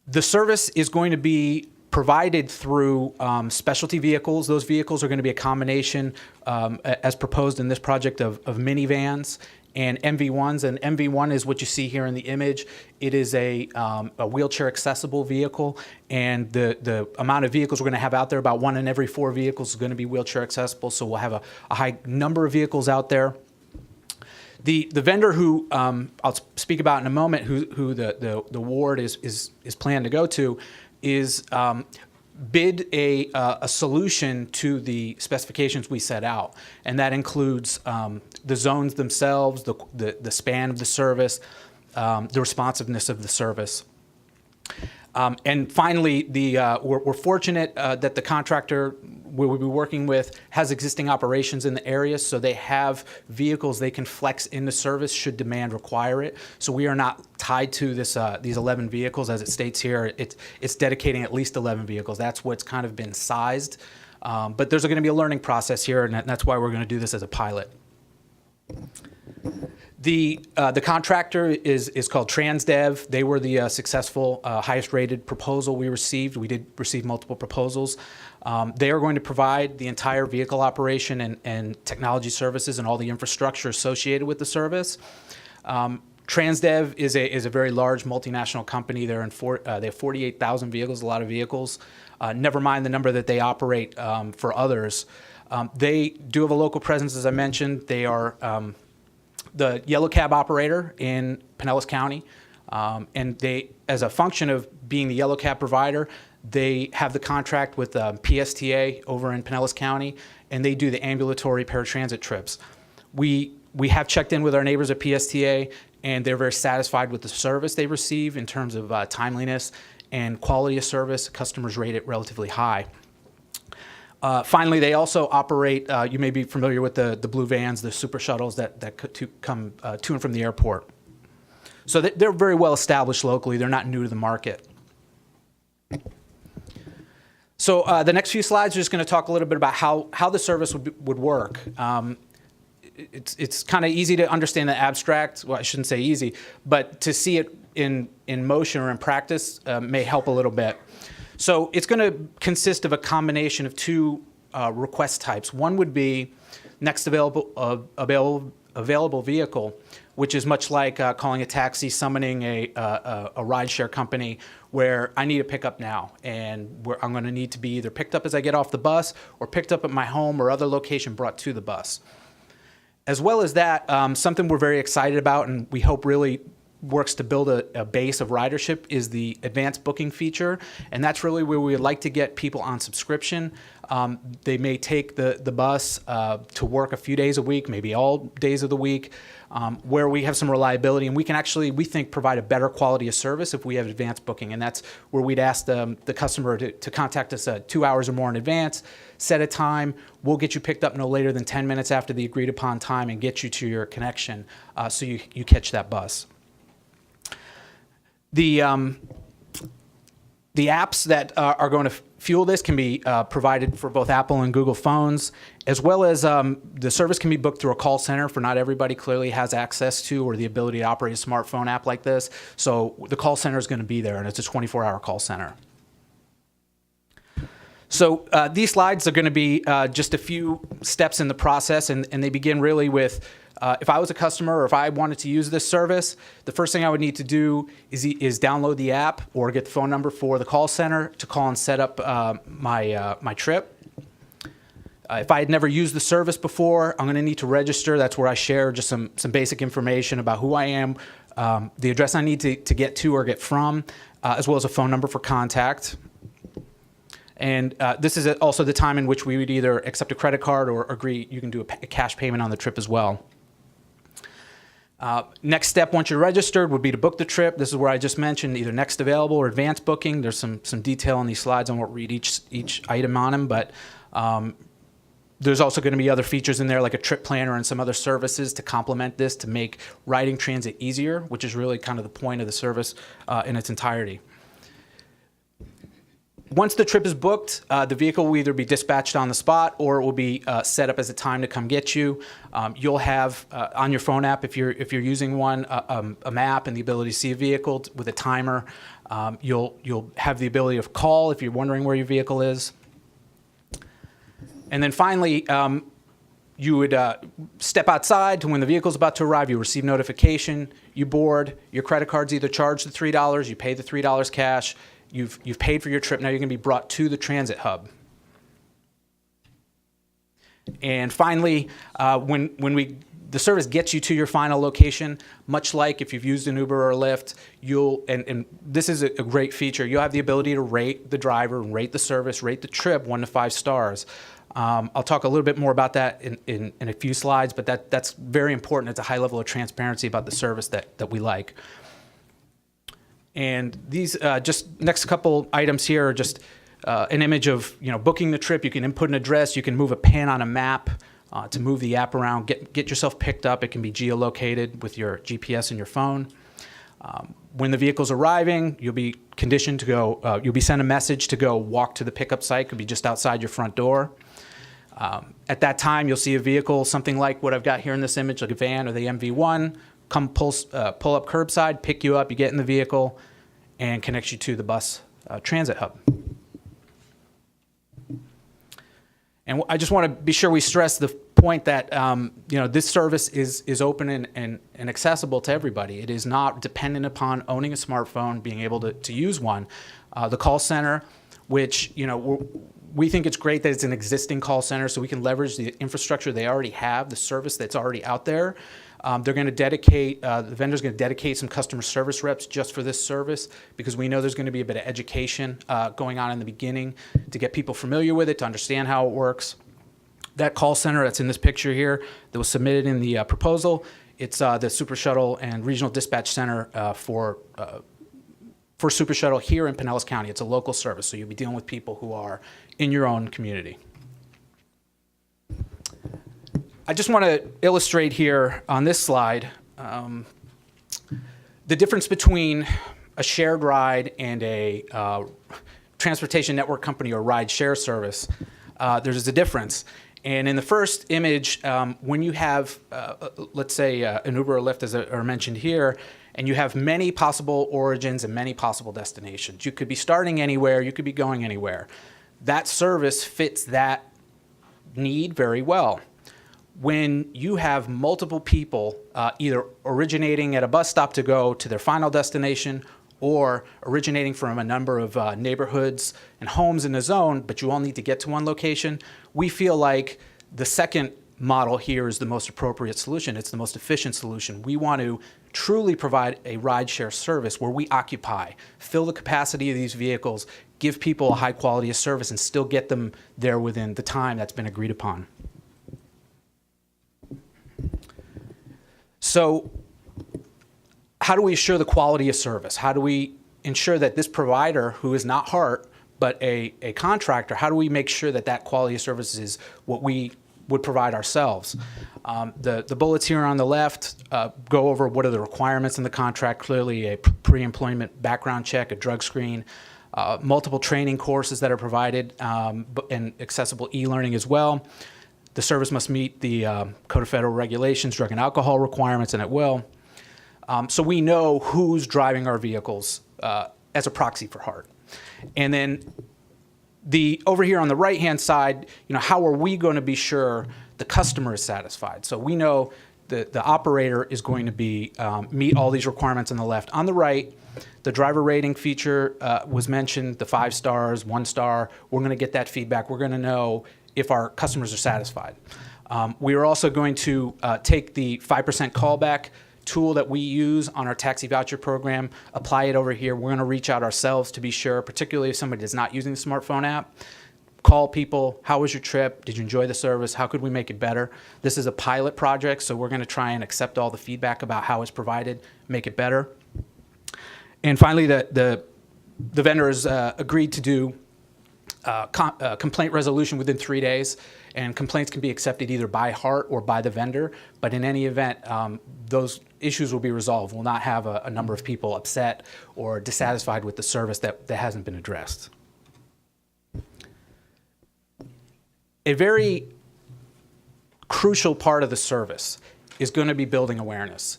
The service is going to be provided through specialty vehicles. Those vehicles are going to be a combination, as proposed in this project, of minivans and MV1s. And MV1 is what you see here in the image. It is a wheelchair accessible vehicle, and the amount of vehicles we're going to have out there, about 1 in every 4 vehicles is going to be wheelchair accessible. So we'll have a high number of vehicles out there. The vendor who I'll speak about in a moment, who the award is planned to go to, is bid a solution to the specifications we set out, and that includes the zones themselves, the span of the service, the responsiveness of the service. And finally, we're fortunate that the contractor we will be working with has existing operations in the area, so they have vehicles they can flex into service should demand require it. So we are not tied to these 11 vehicles as it states here. It's dedicating at least 11 vehicles. That's what's kind of been sized. But there's going to be a learning process here, and that's why we're going to do this as a pilot. The contractor is called Transdev. They were the successful, highest rated proposal we received. We did receive multiple proposals. They are going to provide the entire vehicle operation and technology services and all the infrastructure associated with the service. Transdev is a very large multinational company. They have 48,000 vehicles, a lot of vehicles. Never mind the number that they operate for others. They do have a local presence, as I mentioned. They are the yellow cab operator in Pinellas County, and they, as a function of being the yellow cab provider, they have the contract with PSTA over in Pinellas County, and they do the ambulatory paratransit trips. We have checked in with our neighbors at PSTA, and they're very satisfied with the service they receive in terms of timeliness and quality of service. Customers rate it relatively high. Finally, they also operate, you may be familiar with the blue vans, the super shuttles that come to and from the airport. So they're very well established locally. They're not new to the market. So the next few slides are just going to talk a little bit about how the service would work. It's kind of easy to understand the abstract. Well, I shouldn't say easy, but to see it in motion or in practice may help a little bit. So it's going to consist of a combination of 2 request types. One would be next available vehicle, which is much like calling a taxi, summoning a rideshare company where I need a pickup now, and where I'm going to need to be either picked up as I get off the bus or picked up at my home or other location brought to the bus. As well as that, something we're very excited about and we hope really works to build a base of ridership is the advanced booking feature, and that's really where we would like to get people on subscription. They may take the bus to work a few days a week, maybe all days of the week, where we have some reliability, and we can actually, we think, provide a better quality of service if we have advanced booking, and that's where we'd ask the customer to contact us 2 hours or more in advance, set a time. We'll get you picked up no later than 10 minutes after the agreed upon time and get you to your connection so you catch that bus. The apps that are going to fuel this can be provided for both Apple and Google phones, as well as the service can be booked through a call center. For not everybody clearly has access to or the ability to operate a smartphone app like this. So the call center is going to be there, and it's a 24-hour call center. So these slides are going to be just a few steps in the process, and they begin really with if I was a customer or if I wanted to use this service, the first thing I would need to do is download the app or get the phone number for the call center to call and set up my trip. If I had never used the service before, I'm going to need to register. That's where I share just some basic information about who I am, the address I need to get to or get from, as well as a phone number for contact. And this is also the time in which we would either accept a credit card or agree you can do a cash payment on the trip as well. Next step, once you're registered, would be to book the trip. This is where I just mentioned either next available or advanced booking. There's some detail on these slides. I won't read each item on them, but there's also going to be other features in there like a trip planner and some other services to complement this to make riding transit easier, which is really kind of the point of the service in its entirety. Once the trip is booked, the vehicle will either be dispatched on the spot or it will be set up as a time to come get you. You'll have on your phone app, if you're using one, a map and the ability to see a vehicle with a timer. You'll have the ability to call if you're wondering where your vehicle is. And then finally, you would step outside to when the vehicle's about to arrive. You receive notification. You board. Your credit card's either charged the $3. You pay the $3 cash. You've paid for your trip. Now you're going to be brought to the transit hub. And finally, when the service gets you to your final location, much like if you've used an Uber or a Lyft, and this is a great feature, you'll have the ability to rate the driver, rate the service, rate the trip 1 to 5 stars. I'll talk a little bit more about that in a few slides, but that's very important. It's a high level of transparency about the service that we like. And these just next couple items here are just an image of booking the trip. You can input an address. You can move a pin on a map to move the app around. Get yourself picked up. It can be geolocated with your GPS and your phone. When the vehicle's arriving, you'll be conditioned to go. You'll be sent a message to go walk to the pickup site. Could be just outside your front door. At that time, you'll see a vehicle, something like what I've got here in this image, like a van or the MV1, come pull up curbside, pick you up, you get in the vehicle, and connects you to the bus transit hub. And I just want to be sure we stress the point that this service is open and accessible to everybody. It is not dependent upon owning a smartphone, being able to use one. The call center, which we think it's great that it's an existing call center, so we can leverage the infrastructure they already have, the service that's already out there. They're going to dedicate, the vendor's going to dedicate some customer service reps just for this service because we know there's going to be a bit of education going on in the beginning to get people familiar with it, to understand how it works. That call center that's in this picture here that was submitted in the proposal, it's the Super Shuttle and Regional Dispatch Center for Super Shuttle here in Pinellas County. It's a local service, so you'll be dealing with people who are in your own community. I just want to illustrate here on this slide the difference between a shared ride and a transportation network company or ride share service. There's a difference. And in the first image, when you have, let's say, an Uber or Lyft, as are mentioned here, and you have many possible origins and many possible destinations. You could be starting anywhere, you could be going anywhere. That service fits that need very well. When you have multiple people either originating at a bus stop to go to their final destination or originating from a number of neighborhoods and homes in the zone, but you all need to get to one location, we feel like the second model here is the most appropriate solution. It's the most efficient solution. We want to truly provide a ride-share service where we occupy, fill the capacity of these vehicles, give people a high quality of service, and still get them there within the time that's been agreed upon. So how do we assure the quality of service? How do we ensure that this provider, who is not HART, but a contractor, how do we make sure that that quality of service is what we would provide ourselves? The bullets here on the left go over what are the requirements in the contract, clearly a pre-employment background check, a drug screen, multiple training courses that are provided, and accessible e-learning as well. The service must meet the Code of Federal Regulations, drug and alcohol requirements, and it will. So we know who's driving our vehicles as a proxy for HART. And then over here on the right-hand side, how are we going to be sure the customer is satisfied? So we know the operator is going to be meet all these requirements on the left. On the right, the driver rating feature was mentioned, the 5 stars, 1 star. We're going to get that feedback. We're going to know if our customers are satisfied. We are also going to take the 5% callback tool that we use on our taxi voucher program, apply it over here. We're going to reach out ourselves to be sure, particularly if somebody is not using the smartphone app. call people, how was your trip? Did you enjoy the service? How could we make it better? This is a pilot project, so we're going to try and accept all the feedback about how it's provided, make it better. And finally, the vendor has agreed to do complaint resolution within 3 days, and complaints can be accepted either by HART or by the vendor, but in any event, those issues will be resolved. We'll not have a number of people upset or dissatisfied with the service that hasn't been addressed. A very crucial part of the service is going to be building awareness.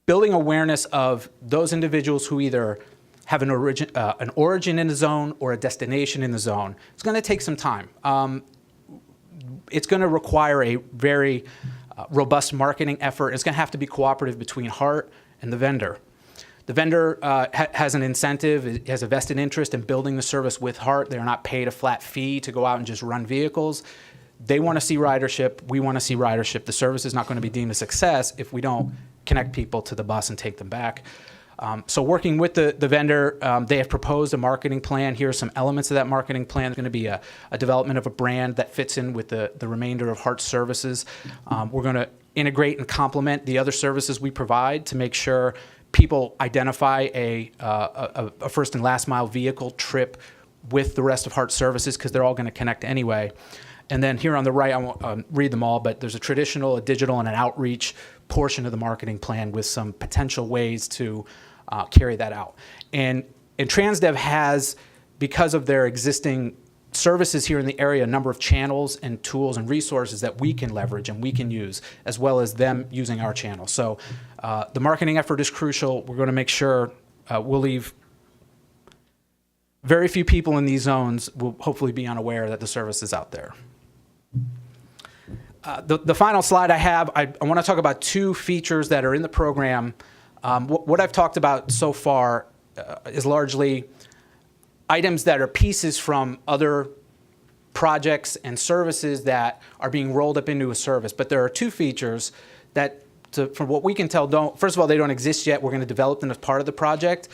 Building awareness of those individuals who either have an origin in the zone or a destination in the zone. It's going to take some time. It's going to require a very robust marketing effort. It's going to have to be cooperative between HART and the vendor. The vendor has an incentive, has a vested interest in building the service with HART. They're not paid a flat fee to go out and just run vehicles. They want to see ridership. We want to see ridership. The service is not going to be deemed a success if we don't connect people to the bus and take them back. So working with the vendor, they have proposed a marketing plan. Here are some elements of that marketing plan. There's going to be a development of a brand that fits in with the remainder of HART services. We're going to integrate and complement the other services we provide to make sure people identify a first and last mile vehicle trip with the rest of HART services, because they're all going to connect anyway. And then here on the right, I won't read them all, but there's a traditional, a digital, and an outreach portion of the marketing plan with some potential ways to carry that out. And TransDev has, because of their existing services here in the area, a number of channels and tools and resources that we can leverage and we can use, as well as them using our channel. So the marketing effort is crucial. We're going to make sure we'll leave very few people in these zones will hopefully be unaware that the service is out there. The final slide I have, I want to talk about two features that are in the program. What I've talked about so far is largely items that are pieces from other projects and services that are being rolled up into a service. But there are two features that, from what we can tell, first of all, they don't exist yet. We're going to develop them as part of the project,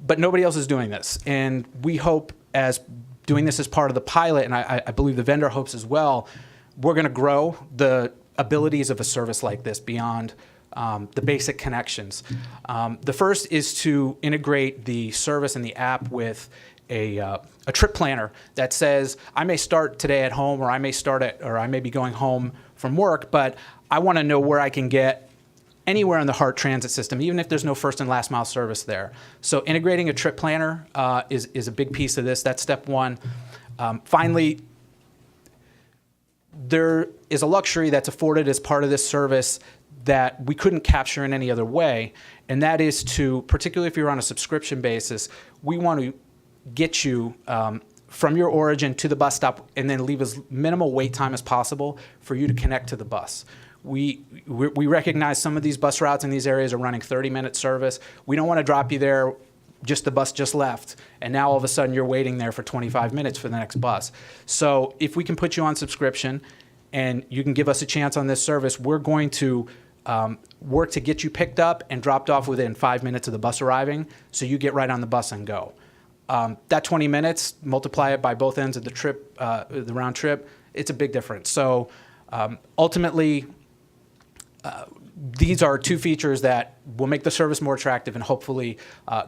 but nobody else is doing this. And we hope, as doing this as part of the pilot, and I believe the vendor hopes as well, we're going to grow the abilities of a service like this beyond the basic connections. The first is to integrate the service and the app with a trip planner that says, I may start today at home, or I may be going home from work, but I want to know where I can get anywhere in the HART transit system, even if there's no first and last mile service there. So integrating a trip planner is a big piece of this. That's step one. Finally, there is a luxury that's afforded as part of this service that we couldn't capture in any other way, and that is to, particularly if you're on a subscription basis, we want to get you from your origin to the bus stop and then leave as minimal wait time as possible for you to connect to the bus. We recognize some of these bus routes in these areas are running 30-minute service. We don't want to drop you there, the bus just left, and now all of a sudden you're waiting there for 25 minutes for the next bus. So if we can put you on subscription and you can give us a chance on this service, we're going to work to get you picked up and dropped off within 5 minutes of the bus arriving, so you get right on the bus and go. That 20 minutes, multiply it by both ends of the trip, the round trip, it's a big difference. So ultimately, these are two features that will make the service more attractive and hopefully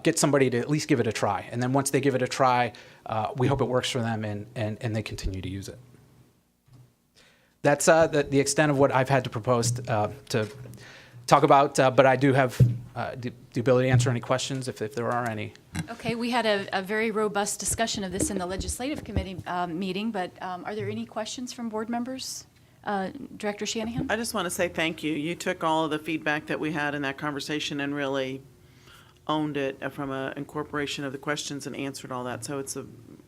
get somebody to at least give it a try. And then once they give it a try, we hope it works for them and they continue to use it. That's the extent of what I've had to propose to talk about, but I do have the ability to answer any questions if there are any. Okay, we had a very robust discussion of this in the legislative committee meeting, but are there any questions from board members? Director Shanahan? I just want to say thank you. You took all of the feedback that we had in that conversation and really owned it from an incorporation of the questions and answered all that. So it's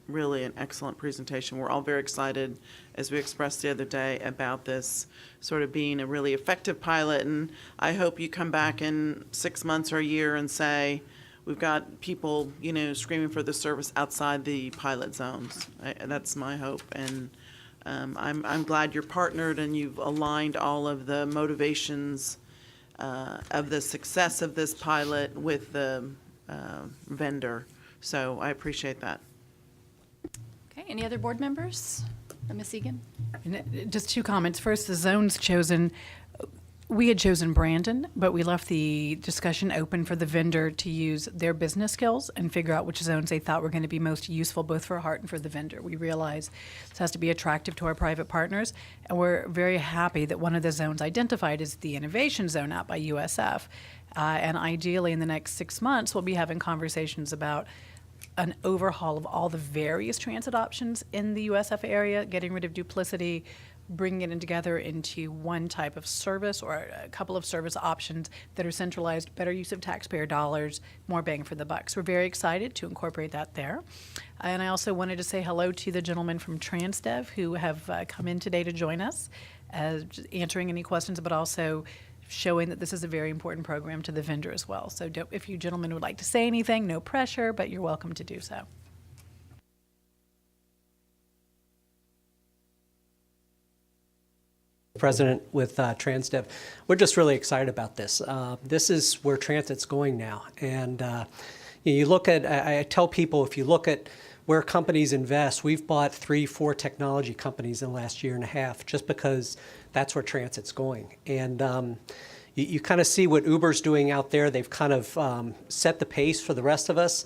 really an excellent presentation. We're all very excited, as we expressed the other day, about this sort of being a really effective pilot. And I hope you come back in 6 months or a year and say, we've got people, screaming for the service outside the pilot zones. That's my hope. And I'm glad you're partnered and you've aligned all of the motivations of the success of this pilot with the vendor. So I appreciate that. Okay, any other board members? Ms. Egan? Just two comments. First, the zones chosen, we had chosen Brandon, but we left the discussion open for the vendor to use their business skills and figure out which zones they thought were going to be most useful both for HART and for the vendor. We realize this has to be attractive to our private partners, and we're very happy that one of the zones identified is the innovation zone out by USF. And ideally, in the next 6 months, we'll be having conversations about an overhaul of all the various transit options in the USF area, getting rid of duplicity, bringing it together into one type of service or a couple of service options that are centralized, better use of taxpayer dollars, more bang for the buck. So we're very excited to incorporate that there. And I also wanted to say hello to the gentlemen from TransDev who have come in today to join us, answering any questions, but also showing that this is a very important program to the vendor as well. So if you gentlemen would like to say anything, no pressure, but you're welcome to do so. President with TransDev. We're just really excited about this. This is where transit's going now. And you look at, I tell people, if you look at where companies invest, we've bought 3-4 technology companies in the last year and a half just because that's where transit's going. And you kind of see what Uber's doing out there. They've kind of set the pace for the rest of us.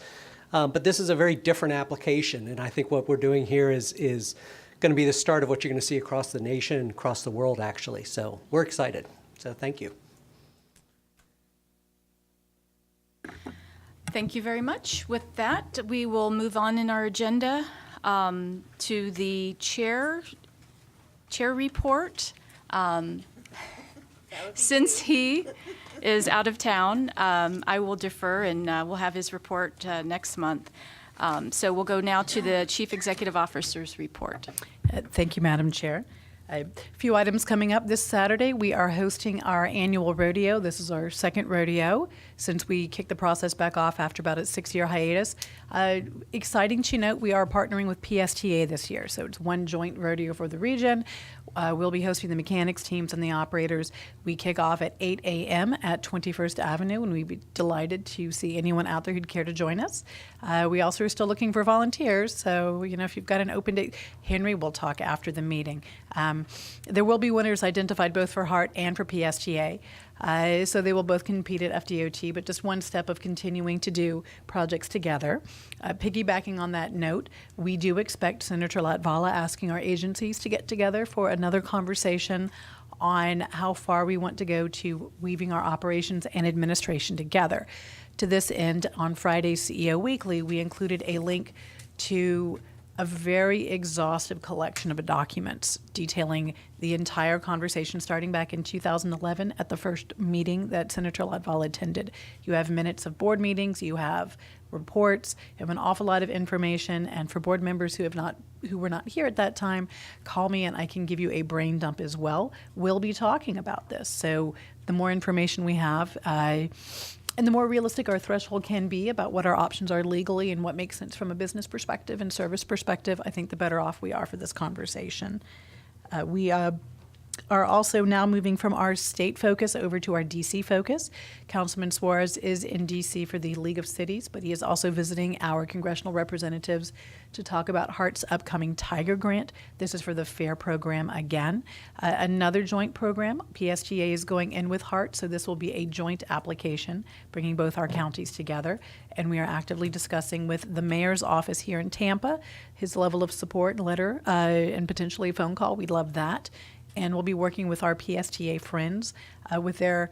But this is a very different application. And I think what we're doing here is going to be the start of what you're going to see across the nation and across the world, actually. So we're excited. So thank you. Thank you very much. With that, we will move on in our agenda to the chair report. Since he is out of town, I will defer and we'll have his report next month. So we'll go now to the Chief Executive Officer's report. Thank you, Madam Chair. A few items coming up this Saturday. We are hosting our annual rodeo. This is our second rodeo since we kicked the process back off after about a 6-year hiatus. Exciting to note, we are partnering with PSTA this year, so it's one joint rodeo for the region. We'll be hosting the mechanics teams and the operators. We kick off at 8 a.m. at 21st Avenue, and we'd be delighted to see anyone out there who'd care to join us. We also are still looking for volunteers, so if you've got an open date, Henry will talk after the meeting. There will be winners identified both for HART and for PSTA. So they will both compete at FDOT, but just one step of continuing to do projects together. Piggybacking on that note, we do expect Senator Latvala asking our agencies to get together for another conversation on how far we want to go to weaving our operations and administration together. To this end, on Friday's CEO Weekly, we included a link to a very exhaustive collection of documents detailing the entire conversation starting back in 2011 at the first meeting that Senator Latvala attended. You have minutes of board meetings, you have reports, you have an awful lot of information, and for board members who were not here at that time, call me and I can give you a brain dump as well. We'll be talking about this. So the more information we have, and the more realistic our threshold can be about what our options are legally and what makes sense from a business perspective and service perspective, I think the better off we are for this conversation. We are also now moving from our state focus over to our DC focus. Councilman Suarez is in DC for the League of Cities, but he is also visiting our congressional representatives to talk about HART's upcoming Tiger Grant. This is for the FAIR program again. Another joint program, PSTA is going in with HART, so this will be a joint application, bringing both our counties together. And we are actively discussing with the mayor's office here in Tampa, his level of support and letter, and potentially a phone call. We'd love that. And we'll be working with our PSTA friends with their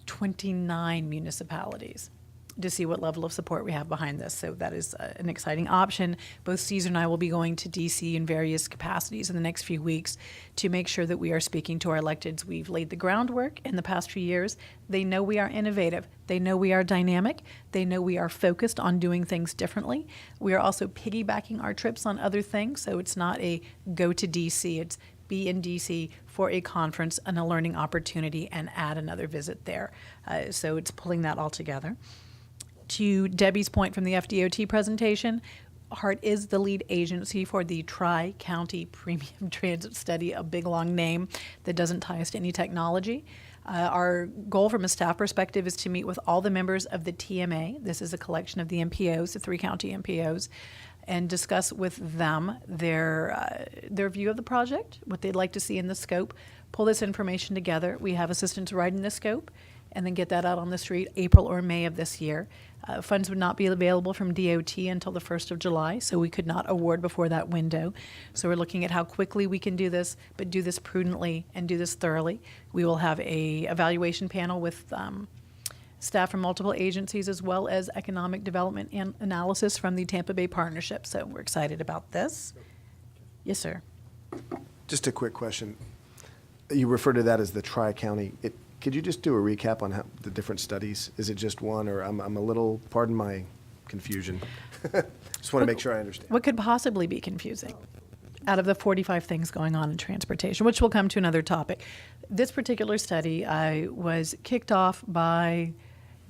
29 municipalities to see what level of support we have behind this. So that is an exciting option. Both Caesar and I will be going to DC in various capacities in the next few weeks to make sure that we are speaking to our electeds. We've laid the groundwork in the past few years. They know we are innovative. They know we are dynamic. They know we are focused on doing things differently. We are also piggybacking our trips on other things. So it's not a go to DC. It's be in DC for a conference and a learning opportunity and add another visit there. So it's pulling that all together. To Debbie's point from the FDOT presentation, HART is the lead agency for the Tri-County Premium Transit Study, a big long name that doesn't tie us to any technology. Our goal from a staff perspective is to meet with all the members of the TMA. This is a collection of the MPOs, the 3 county MPOs, and discuss with them their view of the project, what they'd like to see in the scope, pull this information together. We have assistants writing the scope, and then get that out on the street April or May of this year. Funds would not be available from DOT until the 1st of July, so we could not award before that window. So we're looking at how quickly we can do this, but do this prudently and do this thoroughly. We will have a evaluation panel with staff from multiple agencies, as well as economic development and analysis from the Tampa Bay Partnership. So we're excited about this. Yes, sir. Just a quick question. You refer to that as the Tri-County. Could you just do a recap on the different studies? Is it just one, or I'm a little, pardon my confusion. Just want to make sure I understand. What could possibly be confusing out of the 45 things going on in transportation, which will come to another topic? This particular study was kicked off by,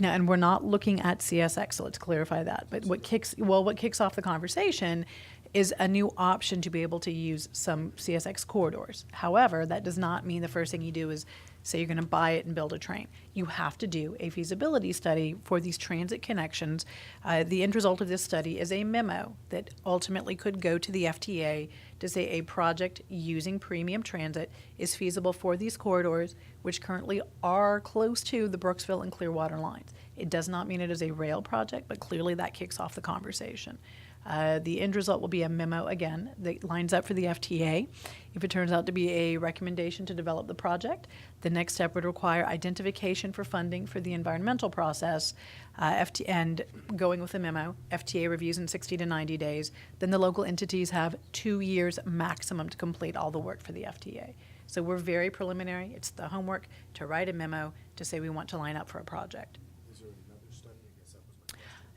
now, and we're not looking at CSX, so let's clarify that. But what kicks off the conversation is a new option to be able to use some CSX corridors. However, that does not mean the first thing you do is say you're going to buy it and build a train. You have to do a feasibility study for these transit connections. The end result of this study is a memo that ultimately could go to the FTA to say a project using premium transit is feasible for these corridors, which currently are close to the Brooksville and Clearwater lines. It does not mean it is a rail project, but clearly that kicks off the conversation. The end result will be a memo, again, that lines up for the FTA. If it turns out to be a recommendation to develop the project, the next step would require identification for funding for the environmental process, and going with the memo, FTA reviews in 60 to 90 days. Then the local entities have 2 years maximum to complete all the work for the FTA. So we're very preliminary. It's the homework to write a memo to say we want to line up for a project.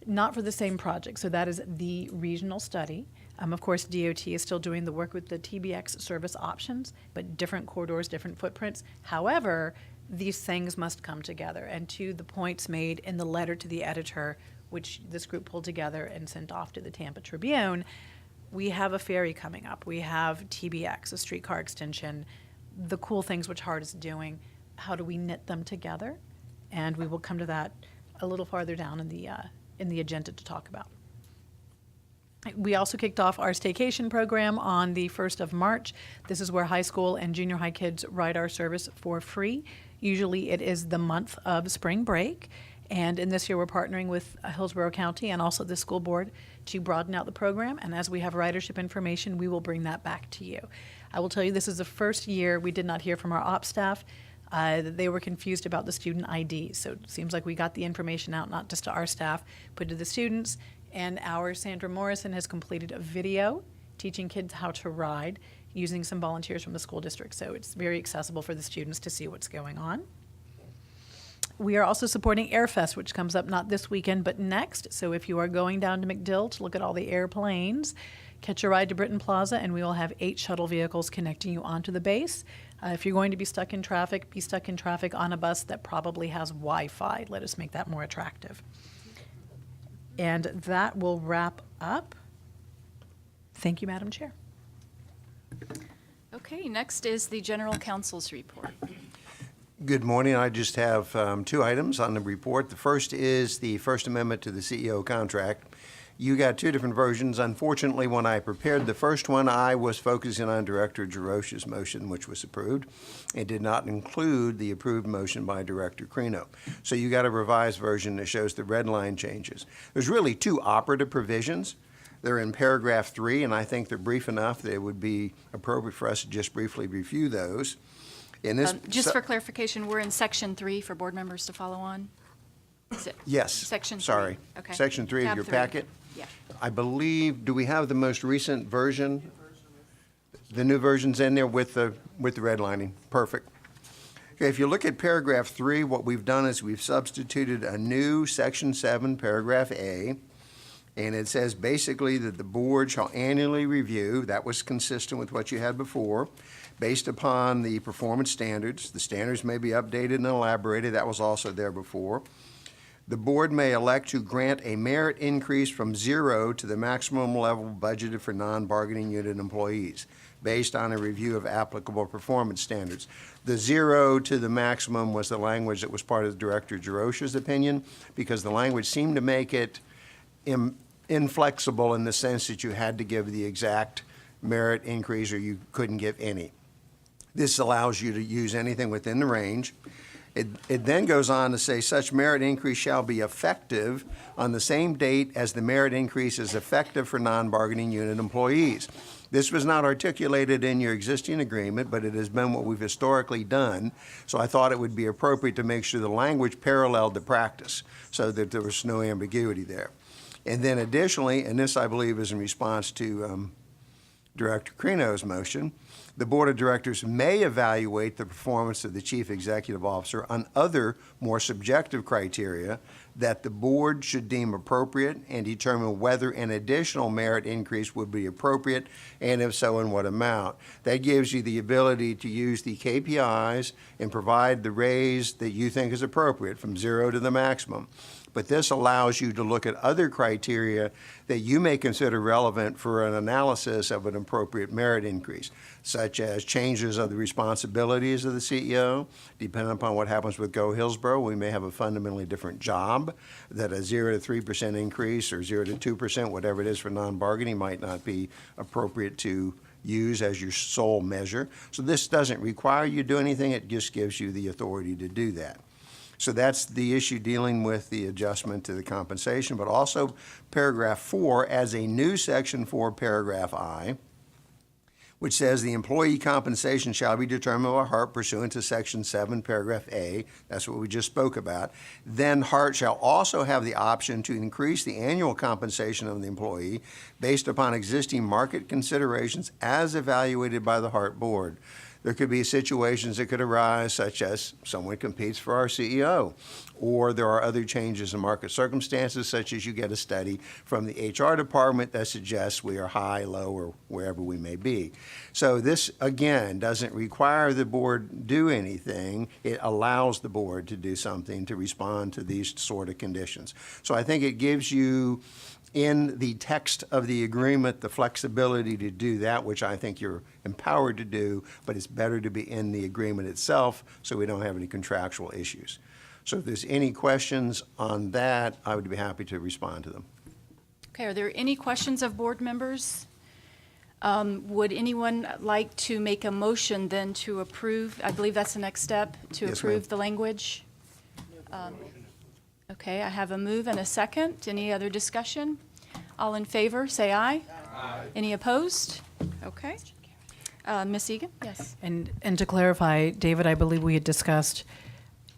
Not for the same project. So that is the regional study. Of course, DOT is still doing the work with the TBX service options, but different corridors, different footprints. However, these things must come together. And to the points made in the letter to the editor, which this group pulled together and sent off to the Tampa Tribune, we have a ferry coming up. We have TBX, a streetcar extension, the cool things which HART is doing. How do we knit them together? And we will come to that a little farther down in the agenda to talk about. We also kicked off our staycation program on the 1st of March. This is where high school and junior high kids ride our service for free. Usually it is the month of spring break. And in this year, we're partnering with Hillsborough County and also the school board to broaden out the program. And as we have ridership information, we will bring that back to you. I will tell you, this is the first year we did not hear from our ops staff that they were confused about the student ID. So it seems like we got the information out, not just to our staff, but to the students. And our Sandra Morrison has completed a video teaching kids how to ride using some volunteers from the school district. So it's very accessible for the students to see what's going on. We are also supporting Airfest, which comes up not this weekend, but next. So if you are going down to MacDill to look at all the airplanes, catch a ride to Britton Plaza, and we will have 8 shuttle vehicles connecting you onto the base. If you're going to be stuck in traffic on a bus that probably has Wi-Fi. Let us make that more attractive. And that will wrap up. Thank you, Madam Chair. Okay, next is the General Counsel's report. Good morning. I just have 2 items on the report. The first is the First Amendment to the CEO contract. You got 2 different versions. Unfortunately, when I prepared the first one, I was focusing on Director Jarosh's motion, which was approved. It did not include the approved motion by Director Crino. So you got a revised version that shows the red line changes. There's really 2 operative provisions. They're in paragraph 3, and I think they're brief enough that it would be appropriate for us to just briefly review those. In this, Just for clarification, we're in section 3 for board members to follow on? Is it yes. Section 3? Sorry. Okay. Section 3 of Tab your 3. packet. Yeah. I believe, do we have the most recent version? The new version's in there with the redlining. Perfect. Okay, if you look at paragraph 3, what we've done is we've substituted a new section 7, paragraph A, and it says basically that the board shall annually review, that was consistent with what you had before, based upon the performance standards. The standards may be updated and elaborated. That was also there before. The board may elect to grant a merit increase from 0 to the maximum level budgeted for non-bargaining unit employees based on a review of applicable performance standards. The 0 to the maximum was the language that was part of Director Jarosh's opinion, because the language seemed to make it inflexible in the sense that you had to give the exact merit increase or you couldn't give any. This allows you to use anything within the range. It then goes on to say such merit increase shall be effective on the same date as the merit increase is effective for non-bargaining unit employees. This was not articulated in your existing agreement, but it has been what we've historically done. So I thought it would be appropriate to make sure the language paralleled the practice so that there was no ambiguity there. And then additionally, and this I believe is in response to Director Creno's motion, the Board of Directors may evaluate the performance of the Chief Executive Officer on other more subjective criteria that the Board should deem appropriate and determine whether an additional merit increase would be appropriate, and if so, in what amount. That gives you the ability to use the KPIs and provide the raise that you think is appropriate from 0 to the maximum. But this allows you to look at other criteria that you may consider relevant for an analysis of an appropriate merit increase, such as changes of the responsibilities of the CEO. Depending upon what happens with Go Hillsborough, we may have a fundamentally different job, that a 0 to 3% increase or 0 to 2%, whatever it is for non-bargaining, might not be appropriate to use as your sole measure. So this doesn't require you to do anything, it just gives you the authority to do that. So that's the issue dealing with the adjustment to the compensation, but also paragraph 4 as a new section 4, paragraph I, which says the employee compensation shall be determined by HART pursuant to section 7, paragraph A. That's what we just spoke about. Then HART shall also have the option to increase the annual compensation of the employee based upon existing market considerations as evaluated by the HART board. There could be situations that could arise, such as someone competes for our CEO, or there are other changes in market circumstances, such as you get a study from the HR department that suggests we are high, low, or wherever we may be. So this, again, doesn't require the board do anything. It allows the board to do something to respond to these sort of conditions. So I think it gives you, in the text of the agreement, the flexibility to do that, which I think you're empowered to do, but it's better to be in the agreement itself so we don't have any contractual issues. So if there's any questions on that, I would be happy to respond to them. Okay, are there any questions of board members? Would anyone like to make a motion then to approve? I believe that's the next step, to Yes, approve ma'am. the language. Okay, I have a move and a second. Any other discussion? All in favor, say aye. Aye. Any opposed? Okay. Ms. Egan? Yes. And to clarify, David, I believe we had discussed,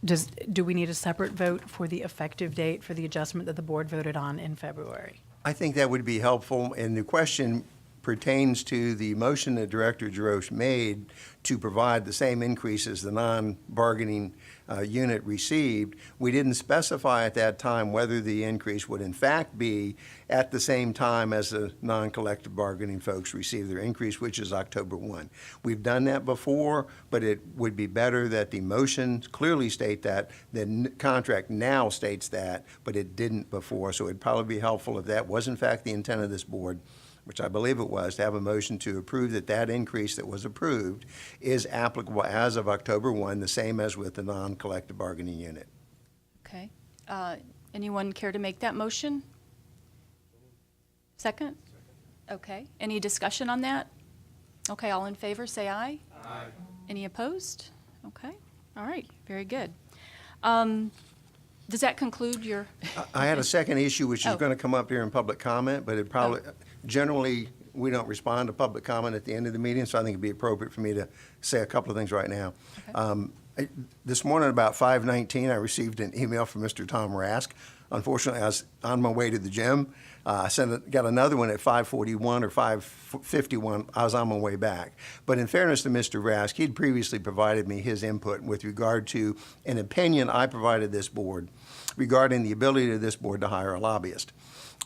do we need a separate vote for the effective date for the adjustment that the board voted on in February? I think that would be helpful, and the question pertains to the motion that Director Jarosz made to provide the same increase as the non-bargaining unit received. We didn't specify at that time whether the increase would in fact be at the same time as the non-collective bargaining folks receive their increase, which is October 1. We've done that before, but it would be better that the motion clearly state that. The contract now states that, but it didn't before. So it'd probably be helpful if that was in fact the intent of this board, which I believe it was, to have a motion to approve that that increase that was approved is applicable as of October 1, the same as with the non-collective bargaining unit. Okay. Anyone care to make that motion? Second? Okay. Any discussion on that? Okay, all in favor, say aye. Aye. Any opposed? Okay. All right, very good. Does that conclude your? I had a second issue, which is Oh. going to come up here in public comment, but it probably, generally, we don't respond to public comment at the end of the meeting, so I think it'd be appropriate for me to say a couple of things right now. This morning, about 5:19, I received an email from Mr. Tom Rask. Unfortunately, I was on my way to the gym. I got another one at 5:41 or 5:51. I was on my way back. But in fairness to Mr. Rask, he'd previously provided me his input with regard to an opinion I provided this board regarding the ability of this board to hire a lobbyist.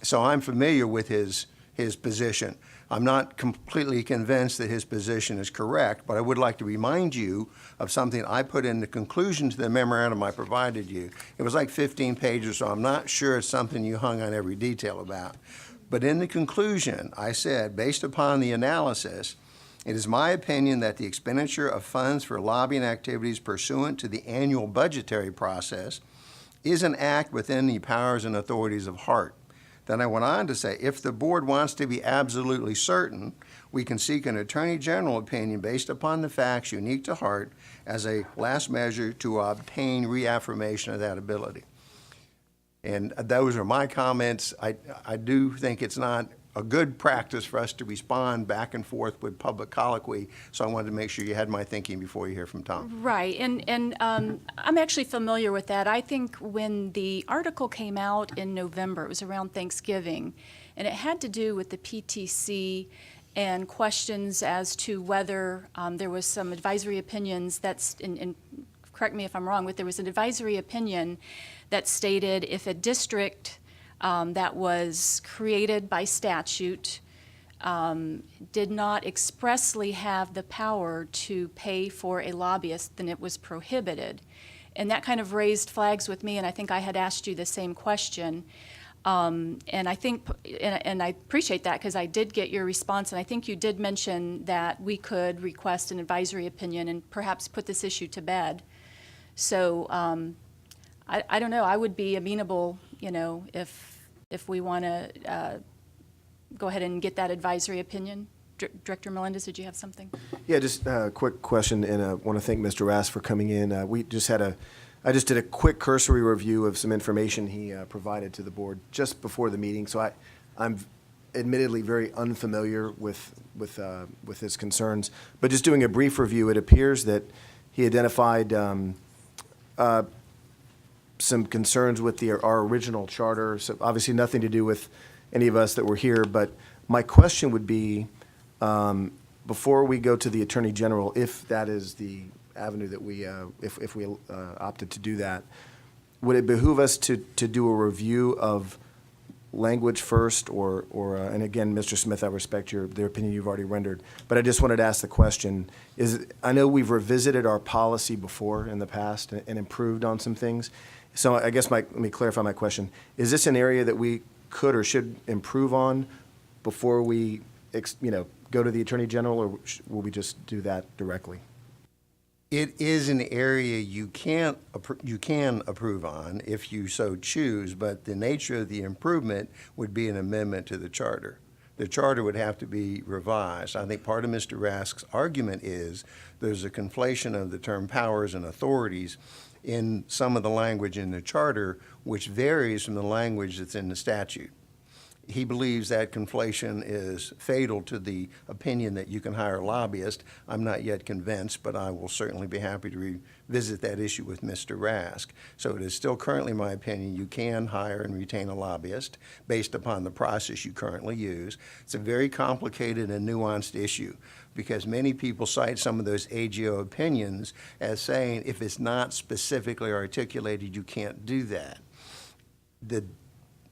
So I'm familiar with his position. I'm not completely convinced that his position is correct, but I would like to remind you of something I put in the conclusion to the memorandum I provided you. It was like 15 pages, so I'm not sure it's something you hung on every detail about. But in the conclusion, I said, based upon the analysis, it is my opinion that the expenditure of funds for lobbying activities pursuant to the annual budgetary process is an act within the powers and authorities of HART. Then I went on to say, if the board wants to be absolutely certain, we can seek an attorney general opinion based upon the facts unique to HART as a last measure to obtain reaffirmation of that ability. And those are my comments. I do think it's not a good practice for us to respond back and forth with public colloquy, so I wanted to make sure you had my thinking before you hear from Tom. Right, and I'm actually familiar with that. I think when the article came out in November, it was around Thanksgiving, and it had to do with the PTC and questions as to whether there was some advisory opinions that's, and correct me if I'm wrong, but there was an advisory opinion that stated if a district that was created by statute did not expressly have the power to pay for a lobbyist, then it was prohibited. And that kind of raised flags with me, and I think I had asked you the same question. And I think, and I appreciate that because I did get your response, and I think you did mention that we could request an advisory opinion and perhaps put this issue to bed. So I don't know, I would be amenable, you know, if we want to go ahead and get that advisory opinion. Director Melendez, did you have something? Yeah, just a quick question, and I want to thank Mr. Rask for coming in. I just did a quick cursory review of some information he provided to the board just before the meeting, so I'm admittedly very unfamiliar with his concerns. But just doing a brief review, it appears that he identified some concerns with our original charter, so obviously nothing to do with any of us that were here, but my question would be, before we go to the Attorney General, if that is the avenue that we, if we opted to do that, would it behoove us to do a review of language first, or and again, Mr. Smith, I respect the opinion you've already rendered, but I just wanted to ask the question, I know we've revisited our policy before in the past and improved on some things, so I guess let me clarify my question. Is this an area that we could or should improve on before we, go to the Attorney General, or will we just do that directly? It is an area you can approve on if you so choose, but the nature of the improvement would be an amendment to the charter. The charter would have to be revised. I think part of Mr. Rask's argument is there's a conflation of the term powers and authorities in some of the language in the charter, which varies from the language that's in the statute. He believes that conflation is fatal to the opinion that you can hire a lobbyist. I'm not yet convinced, but I will certainly be happy to revisit that issue with Mr. Rask. So it is still currently my opinion you can hire and retain a lobbyist based upon the process you currently use. It's a very complicated and nuanced issue because many people cite some of those AGO opinions as saying if it's not specifically articulated, you can't do that. The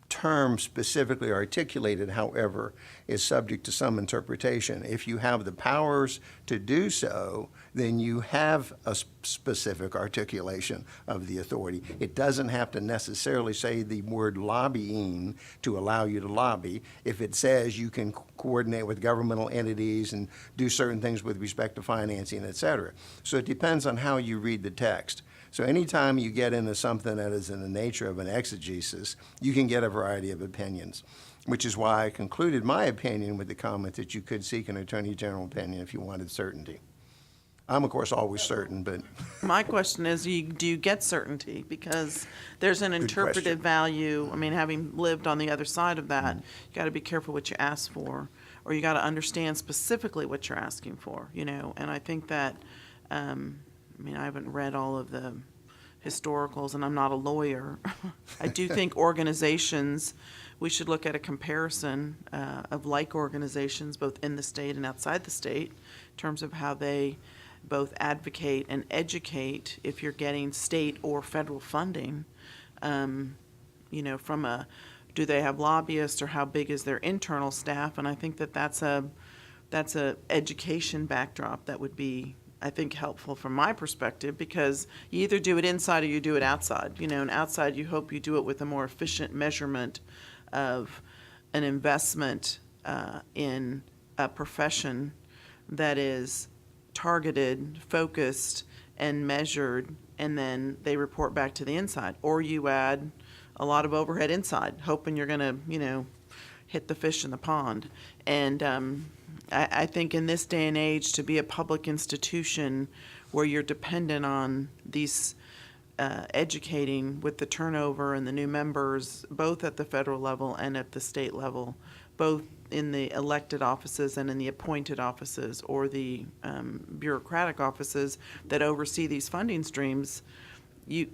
term specifically articulated, however, is subject to some interpretation. If you have the powers to do so, then you have a specific articulation of the authority. It doesn't have to necessarily say the word lobbying to allow you to lobby. If it says you can coordinate with governmental entities and do certain things with respect to financing, et cetera. So it depends on how you read the text. So anytime you get into something that is in the nature of an exegesis, you can get a variety of opinions, which is why I concluded my opinion with the comment that you could seek an Attorney General opinion if you wanted certainty. I'm, of course, always certain, but... My question is, do you get certainty? Because there's an interpretive value. I mean, having lived on the other side of that, you got to be careful what you ask for, or you got to understand specifically what you're asking for, And I think that... I haven't read all of the historicals, and I'm not a lawyer. I do think organizations, we should look at a comparison of like organizations, both in the state and outside the state, in terms of how they both advocate and educate if you're getting state or federal funding, from do they have lobbyists or how big is their internal staff? And I think that's a education backdrop that would be, I think, helpful from my perspective, because you either do it inside or you do it outside. And outside you hope you do it with a more efficient measurement of an investment in a profession that is targeted, focused, and measured, and then they report back to the inside. Or you add a lot of overhead inside, hoping you're going to, hit the fish in the pond. And I think in this day and age, to be a public institution where you're dependent on these educating with the turnover and the new members, both at the federal level and at the state level, both in the elected offices and in the appointed offices or the bureaucratic offices that oversee these funding streams, you'd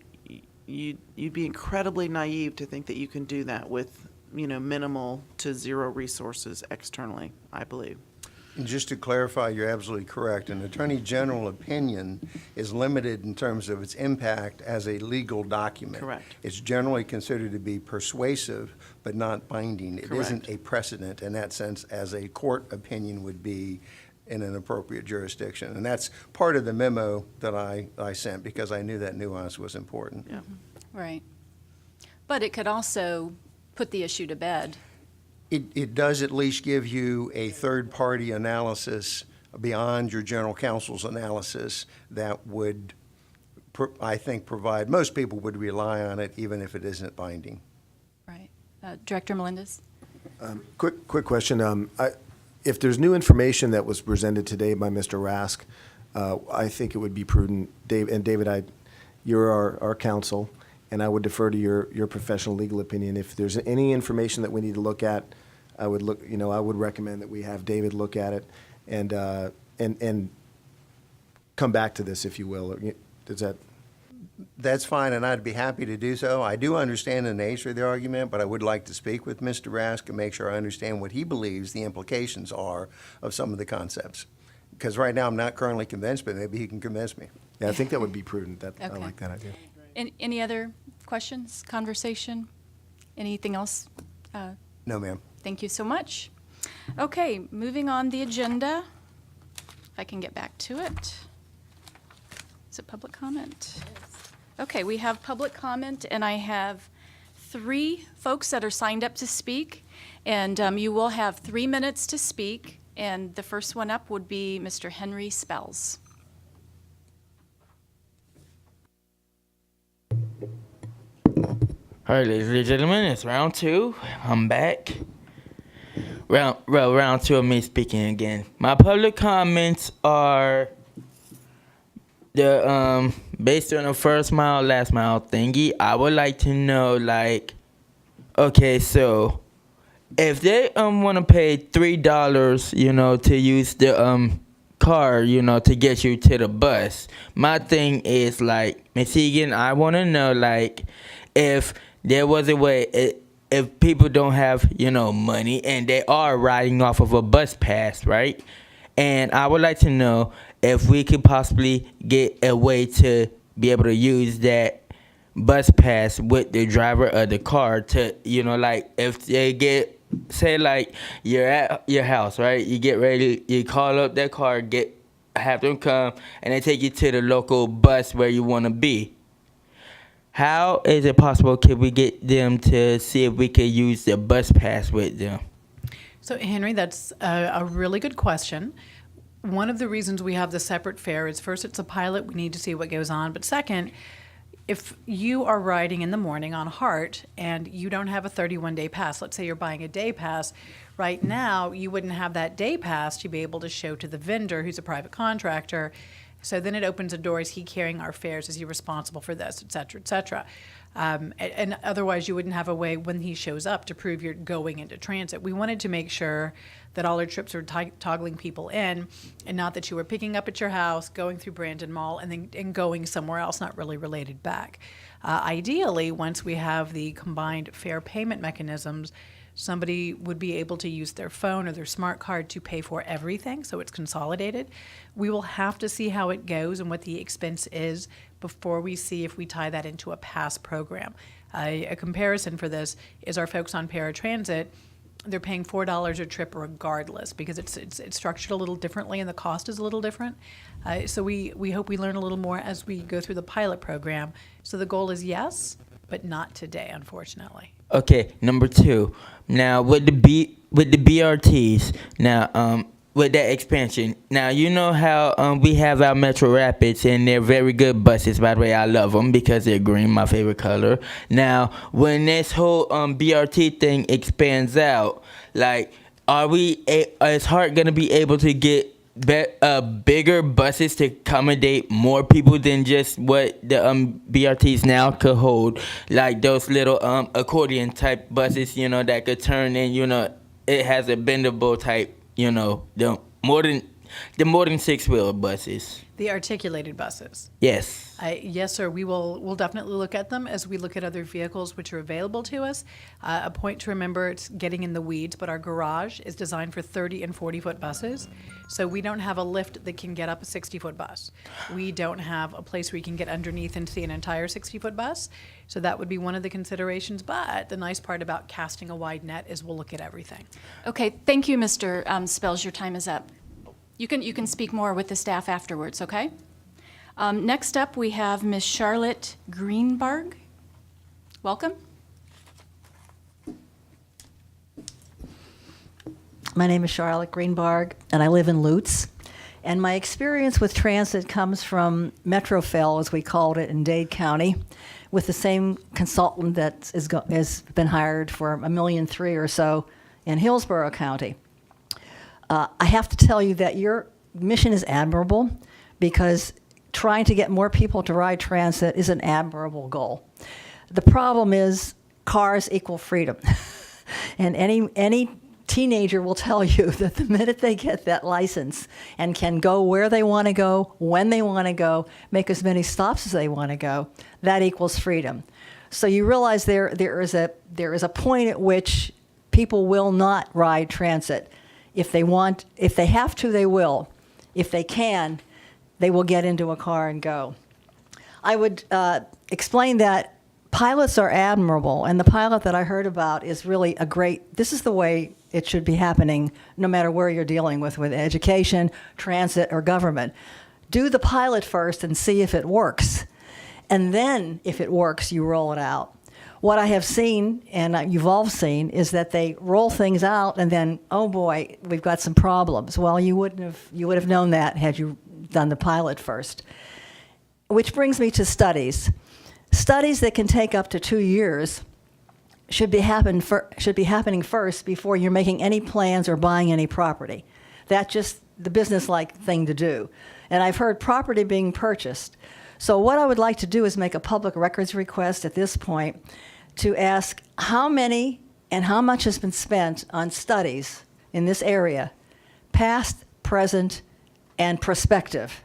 be incredibly naive to think that you can do that with minimal to zero resources externally, I believe. And just to clarify, you're absolutely correct. An Attorney General opinion is limited in terms of its impact as a legal document. Correct. It's generally considered to be persuasive, but not binding. It Correct. isn't a precedent in that sense as a court opinion would be in an appropriate jurisdiction. And that's part of the memo that I sent because I knew that nuance was important. Yeah. Right. But it could also put the issue to bed. It does at least give you a third-party analysis beyond your general counsel's analysis that would, I think, provide, most people would rely on it even if it isn't binding. Right. Director Melendez? Quick question. If there's new information that was presented today by Mr. Rask, I think it would be prudent, David, you're our counsel, and I would defer to your professional legal opinion. If there's any information that we need to look at, I would recommend that we have David look at it and come back to this, if you will. Does that? That's fine, and I'd be happy to do so. I do understand the nature of the argument, but I would like to speak with Mr. Rask and make sure I understand what he believes the implications are of some of the concepts. Because right now I'm not currently convinced, but maybe he can convince me. Yeah, I think that would be prudent. I Okay. like that idea. Any other questions, conversation? Anything else? No, ma'am. Thank you so much. Okay, moving on the agenda. If I can get back to it. Is it public comment? Okay, we have public comment, and I have 3 folks that are signed up to speak. And you will have 3 minutes to speak. And the first one up would be Mr. Henry Spells. All right, ladies and gentlemen, it's round 2. I'm back. Round 2 of me speaking again. My public comments are the based on the first mile, last mile thingy. I would like to know, okay, so if they want to pay $3, to use the car, to get you to the bus. My thing is Miss Egan, I want to know if there was a way. If people don't have, money and they are riding off of a bus pass, right? And I would like to know if we could possibly get a way to be able to use that bus pass with the driver of the car to, if they get, say you're at your house, right? You get ready, you call up that car, have them come, and they take you to the local bus where you want to be. How is it possible could we get them to see if we could use the bus pass with them? So, Henry, that's a really good question. One of the reasons we have the separate fare is, first, it's a pilot. We need to see what goes on. But second, if you are riding in the morning on HART and you don't have a 31-day pass, let's say you're buying a day pass, right now you wouldn't have that day pass to be able to show to the vendor who's a private contractor. So then it opens a door. Is he carrying our fares? Is he responsible for this, et cetera, et cetera? And otherwise, you wouldn't have a way when he shows up to prove you're going into transit. We wanted to make sure that all our trips were toggling people in, and not that you were picking up at your house, going through Brandon Mall, and going somewhere else not really related back. Ideally, once we have the combined fare payment mechanisms, somebody would be able to use their phone or their smart card to pay for everything, so it's consolidated. We will have to see how it goes and what the expense is before we see if we tie that into a pass program. A comparison for this is our folks on paratransit. They're paying $4 a trip regardless because it's structured a little differently and the cost is a little different. So we hope we learn a little more as we go through the pilot program. So the goal is yes, but not today, unfortunately. Okay, number 2. Now with the BRTs, now with that expansion. Now, you know how we have our Metro Rapids, and they're very good buses. By the way, I love them because they're green, my favorite color. Now, when this whole BRT thing expands out, like, is HART going to be able to get bigger buses to accommodate more people than just what the BRTs now could hold? Like those little accordion type buses, you know, that could turn in, you know, it has a bendable type, you know, the more than 6-wheel buses. The articulated buses. Yes. Yes, sir. We'll definitely look at them as we look at other vehicles which are available to us. A point to remember, it's getting in the weeds, but our garage is designed for 30 and 40-foot buses. So we don't have a lift that can get up a 60-foot bus. We don't have a place where you can get underneath and see an entire 60-foot bus. So that would be one of the considerations. But the nice part about casting a wide net is we'll look at everything. Okay, thank you, Mr. Spells. Your time is up. You can speak more with the staff afterwards, okay? Next up, we have Ms. Charlotte Greenberg. Welcome. My name is Charlotte Greenberg, and I live in Lutz. And my experience with transit comes from Metrofel, as we called it, in Dade County, with the same consultant that has been hired for $1.3 million or so in Hillsborough County. I have to tell you that your mission is admirable, because trying to get more people to ride transit is an admirable goal. The problem is cars equal freedom. And any teenager will tell you that the minute they get that license and can go where they want to go, when they want to go, make as many stops as they want to go, that equals freedom. So you realize there is a point at which people will not ride transit. If they have to, they will. If they can, they will get into a car and go. I would explain that pilots are admirable, and the pilot that I heard about is really this is the way it should be happening, no matter where you're dealing with education, transit, or government. Do the pilot first and see if it works. And then, if it works, you roll it out. What I have seen, and you've all seen, is that they roll things out and then, oh boy, we've got some problems. Well, you would have known that had you done the pilot first. Which brings me to studies. Studies that can take up to 2 years should be happening first before you're making any plans or buying any property. That's just the business-like thing to do. And I've heard property being purchased. So what I would like to do is make a public records request at this point to ask how many and how much has been spent on studies in this area, past, present, and prospective,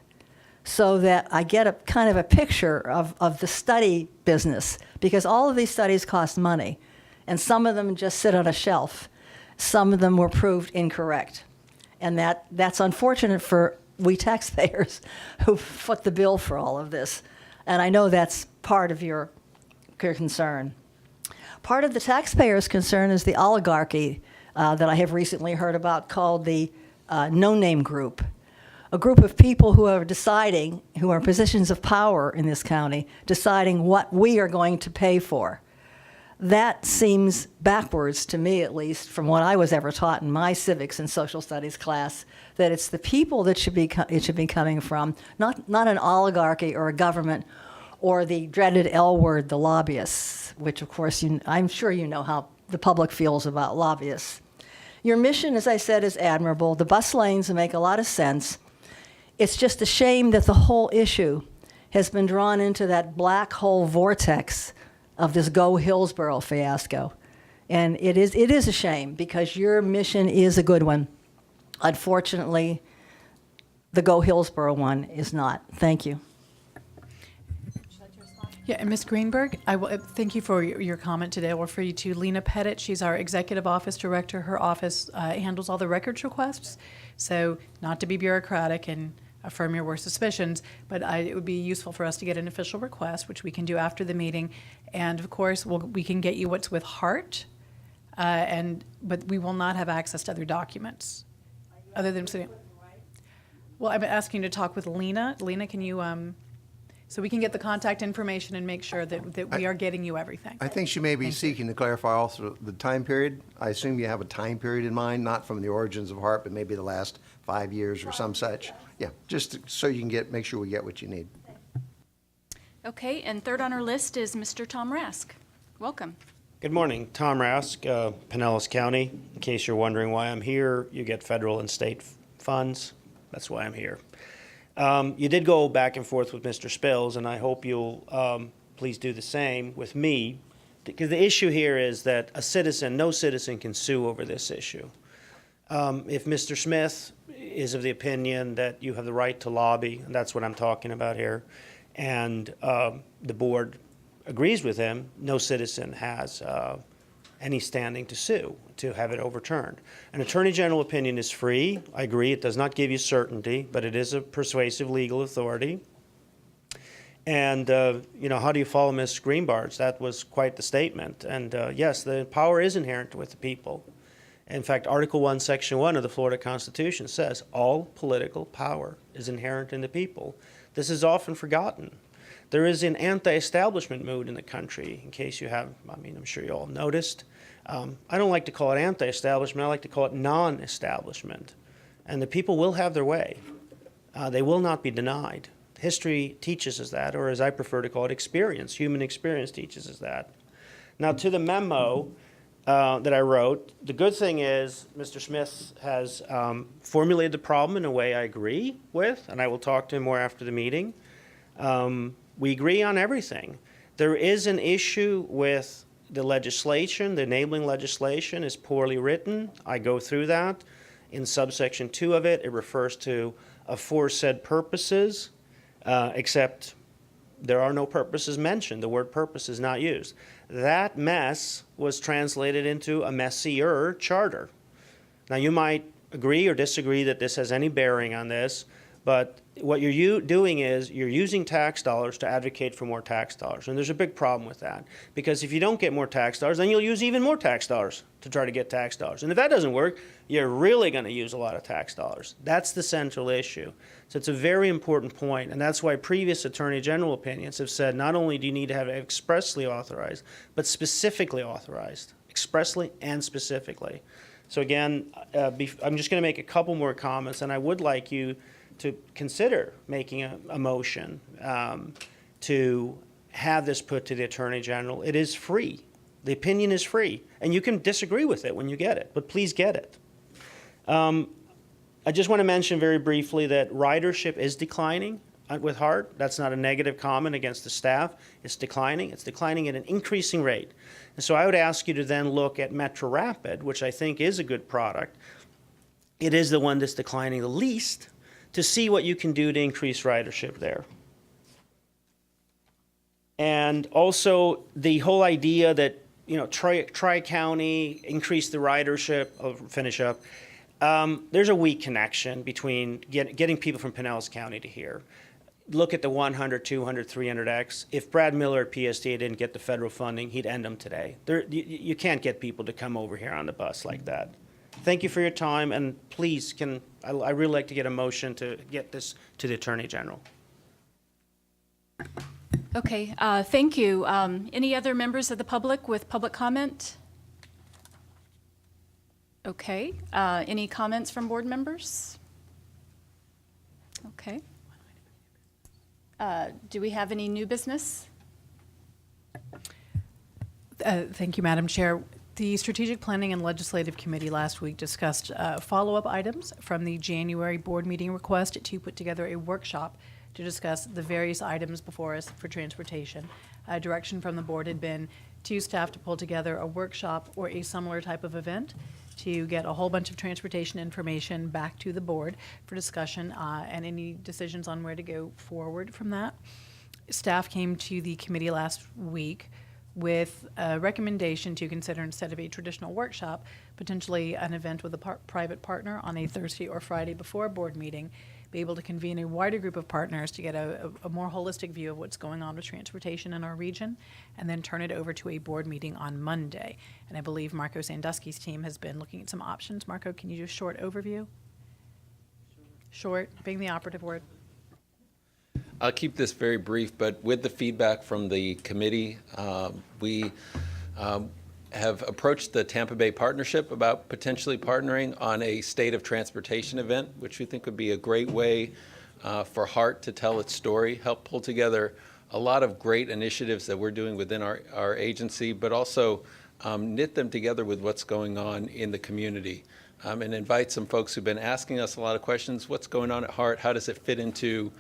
so that I get a kind of a picture of the study business, because all of these studies cost money, and some of them just sit on a shelf. Some of them were proved incorrect. And that's unfortunate for we taxpayers who foot the bill for all of this. And I know that's part of your concern. Part of the taxpayers' concern is the oligarchy that I have recently heard about, called the no-name group. A group of people who are deciding, who are in positions of power in this county, deciding what we are going to pay for. That seems backwards to me, at least, from what I was ever taught in my civics and social studies class, that it's the people that it should be coming from, not an oligarchy or a government or the dreaded L word, the lobbyists, which, of course, I'm sure you know how the public feels about lobbyists. Your mission, as I said, is admirable. The bus lanes make a lot of sense. It's just a shame that the whole issue has been drawn into that black hole vortex of this Go Hillsborough fiasco. And it is a shame, because your mission is a good one. Unfortunately, the Go Hillsborough one is not. Thank you. Yeah, and Ms. Greenberg, thank you for your comment today. I'll refer you to Lena Pettit. She's our Executive Office Director. Her office handles all the records requests. So not to be bureaucratic and affirm your worst suspicions, but it would be useful for us to get an official request, which we can do after the meeting. And of course, we can get you what's with HART, but we will not have access to other documents other than sitting. Well, I'm asking you to talk with Lena. Lena, can you So we can get the contact information and make sure that we are getting you everything. I think she may be seeking to clarify also the time period. I assume you have a time period in mind, not from the origins of HART, but maybe the last 5 years or some such. Yeah, just so you can make sure we get what you need. Okay, and third on our list is Mr. Tom Rask. Welcome. Good morning. Tom Rask, Pinellas County. In case you're wondering why I'm here, you get federal and state funds. That's why I'm here. You did go back and forth with Mr. Spills, and I hope you'll please do the same with me, because the issue here is that no citizen can sue over this issue. If Mr. Smith is of the opinion that you have the right to lobby, and that's what I'm talking about here, and the board agrees with him, no citizen has any standing to sue, to have it overturned. An attorney general opinion is free. I agree, it does not give you certainty, but it is a persuasive legal authority. And, how do you follow Ms. Greenbard's? That was quite the statement. And yes, the power is inherent with the people. In fact, Article 1, Section 1 of the Florida Constitution says all political power is inherent in the people. This is often forgotten. There is an anti-establishment mood in the country, in case you have, I'm sure you all noticed. I don't like to call it anti-establishment, I like to call it non-establishment. And the people will have their way. They will not be denied. History teaches us that, or as I prefer to call it, experience. Human experience teaches us that. Now, to the memo that I wrote, the good thing is Mr. Smith has formulated the problem in a way I agree with, and I will talk to him more after the meeting. We agree on everything. There is an issue with the legislation. The enabling legislation is poorly written. I go through that. In subsection 2 of it, it refers to aforesaid purposes, except there are no purposes mentioned. The word purpose is not used. That mess was translated into a messier charter. Now, you might agree or disagree that this has any bearing on this, but what you're doing is you're using tax dollars to advocate for more tax dollars. And there's a big problem with that. Because if you don't get more tax dollars, then you'll use even more tax dollars to try to get tax dollars. And if that doesn't work, you're really going to use a lot of tax dollars. That's the central issue. So it's a very important point. And that's why previous Attorney General opinions have said not only do you need to have it expressly authorized, but specifically authorized. Expressly and specifically. So again, I'm just going to make a couple more comments, and I would like you to consider making a motion to have this put to the Attorney General. It is free. The opinion is free. And you can disagree with it when you get it, but please get it. I just want to mention very briefly that ridership is declining with HART. That's not a negative comment against the staff. It's declining. It's declining at an increasing rate. And so I would ask you to then look at Metro Rapid, which I think is a good product. It is the one that's declining the least, to see what you can do to increase ridership there. And also the whole idea that, Tri-County, increase the ridership, I'll finish up. There's a weak connection between getting people from Pinellas County to here. Look at the 100, 200, 300X. If Brad Miller at PSTA didn't get the federal funding, he'd end them today. You can't get people to come over here on the bus like that. Thank you for your time, and please, I really like to get a motion to get this to the Attorney General. Okay, thank you. Any other members of the public with public comment? Okay, any comments from board members? Okay. Do we have any new business? Thank you, Madam Chair. The Strategic Planning and Legislative Committee last week discussed follow-up items from the January board meeting request to put together a workshop to discuss the various items before us for transportation. Direction from the board had been to staff to pull together a workshop or a similar type of event to get a whole bunch of transportation information back to the board for discussion and any decisions on where to go forward from that. Staff came to the committee last week with a recommendation to consider, instead of a traditional workshop, potentially an event with a private partner on a Thursday or Friday before a board meeting, be able to convene a wider group of partners to get a more holistic view of what's going on with transportation in our region, and then turn it over to a board meeting on Monday. And I believe Marco Sandusky's team has been looking at some options. Marco, can you do a short overview? Short being the operative word. I'll keep this very brief, but with the feedback from the committee, we have approached the Tampa Bay Partnership about potentially partnering on a State of Transportation event, which we think would be a great way for HART to tell its story, help pull together a lot of great initiatives that we're doing within our agency, but also knit them together with what's going on in the community. And invite some folks who've been asking us a lot of questions. What's going on at HART? How does it fit into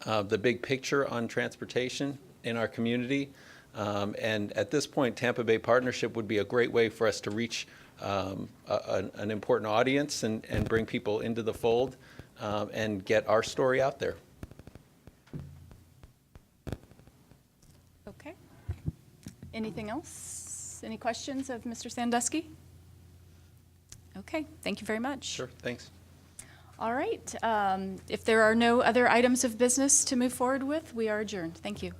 the big picture on transportation in our community? And at this point, Tampa Bay Partnership would be a great way for us to reach an important audience and bring people into the fold and get our story out there. Okay. Anything else? Any questions of Mr. Sandusky? Okay, thank you very much. Sure, thanks. All right. If there are no other items of business to move forward with, we are adjourned. Thank you.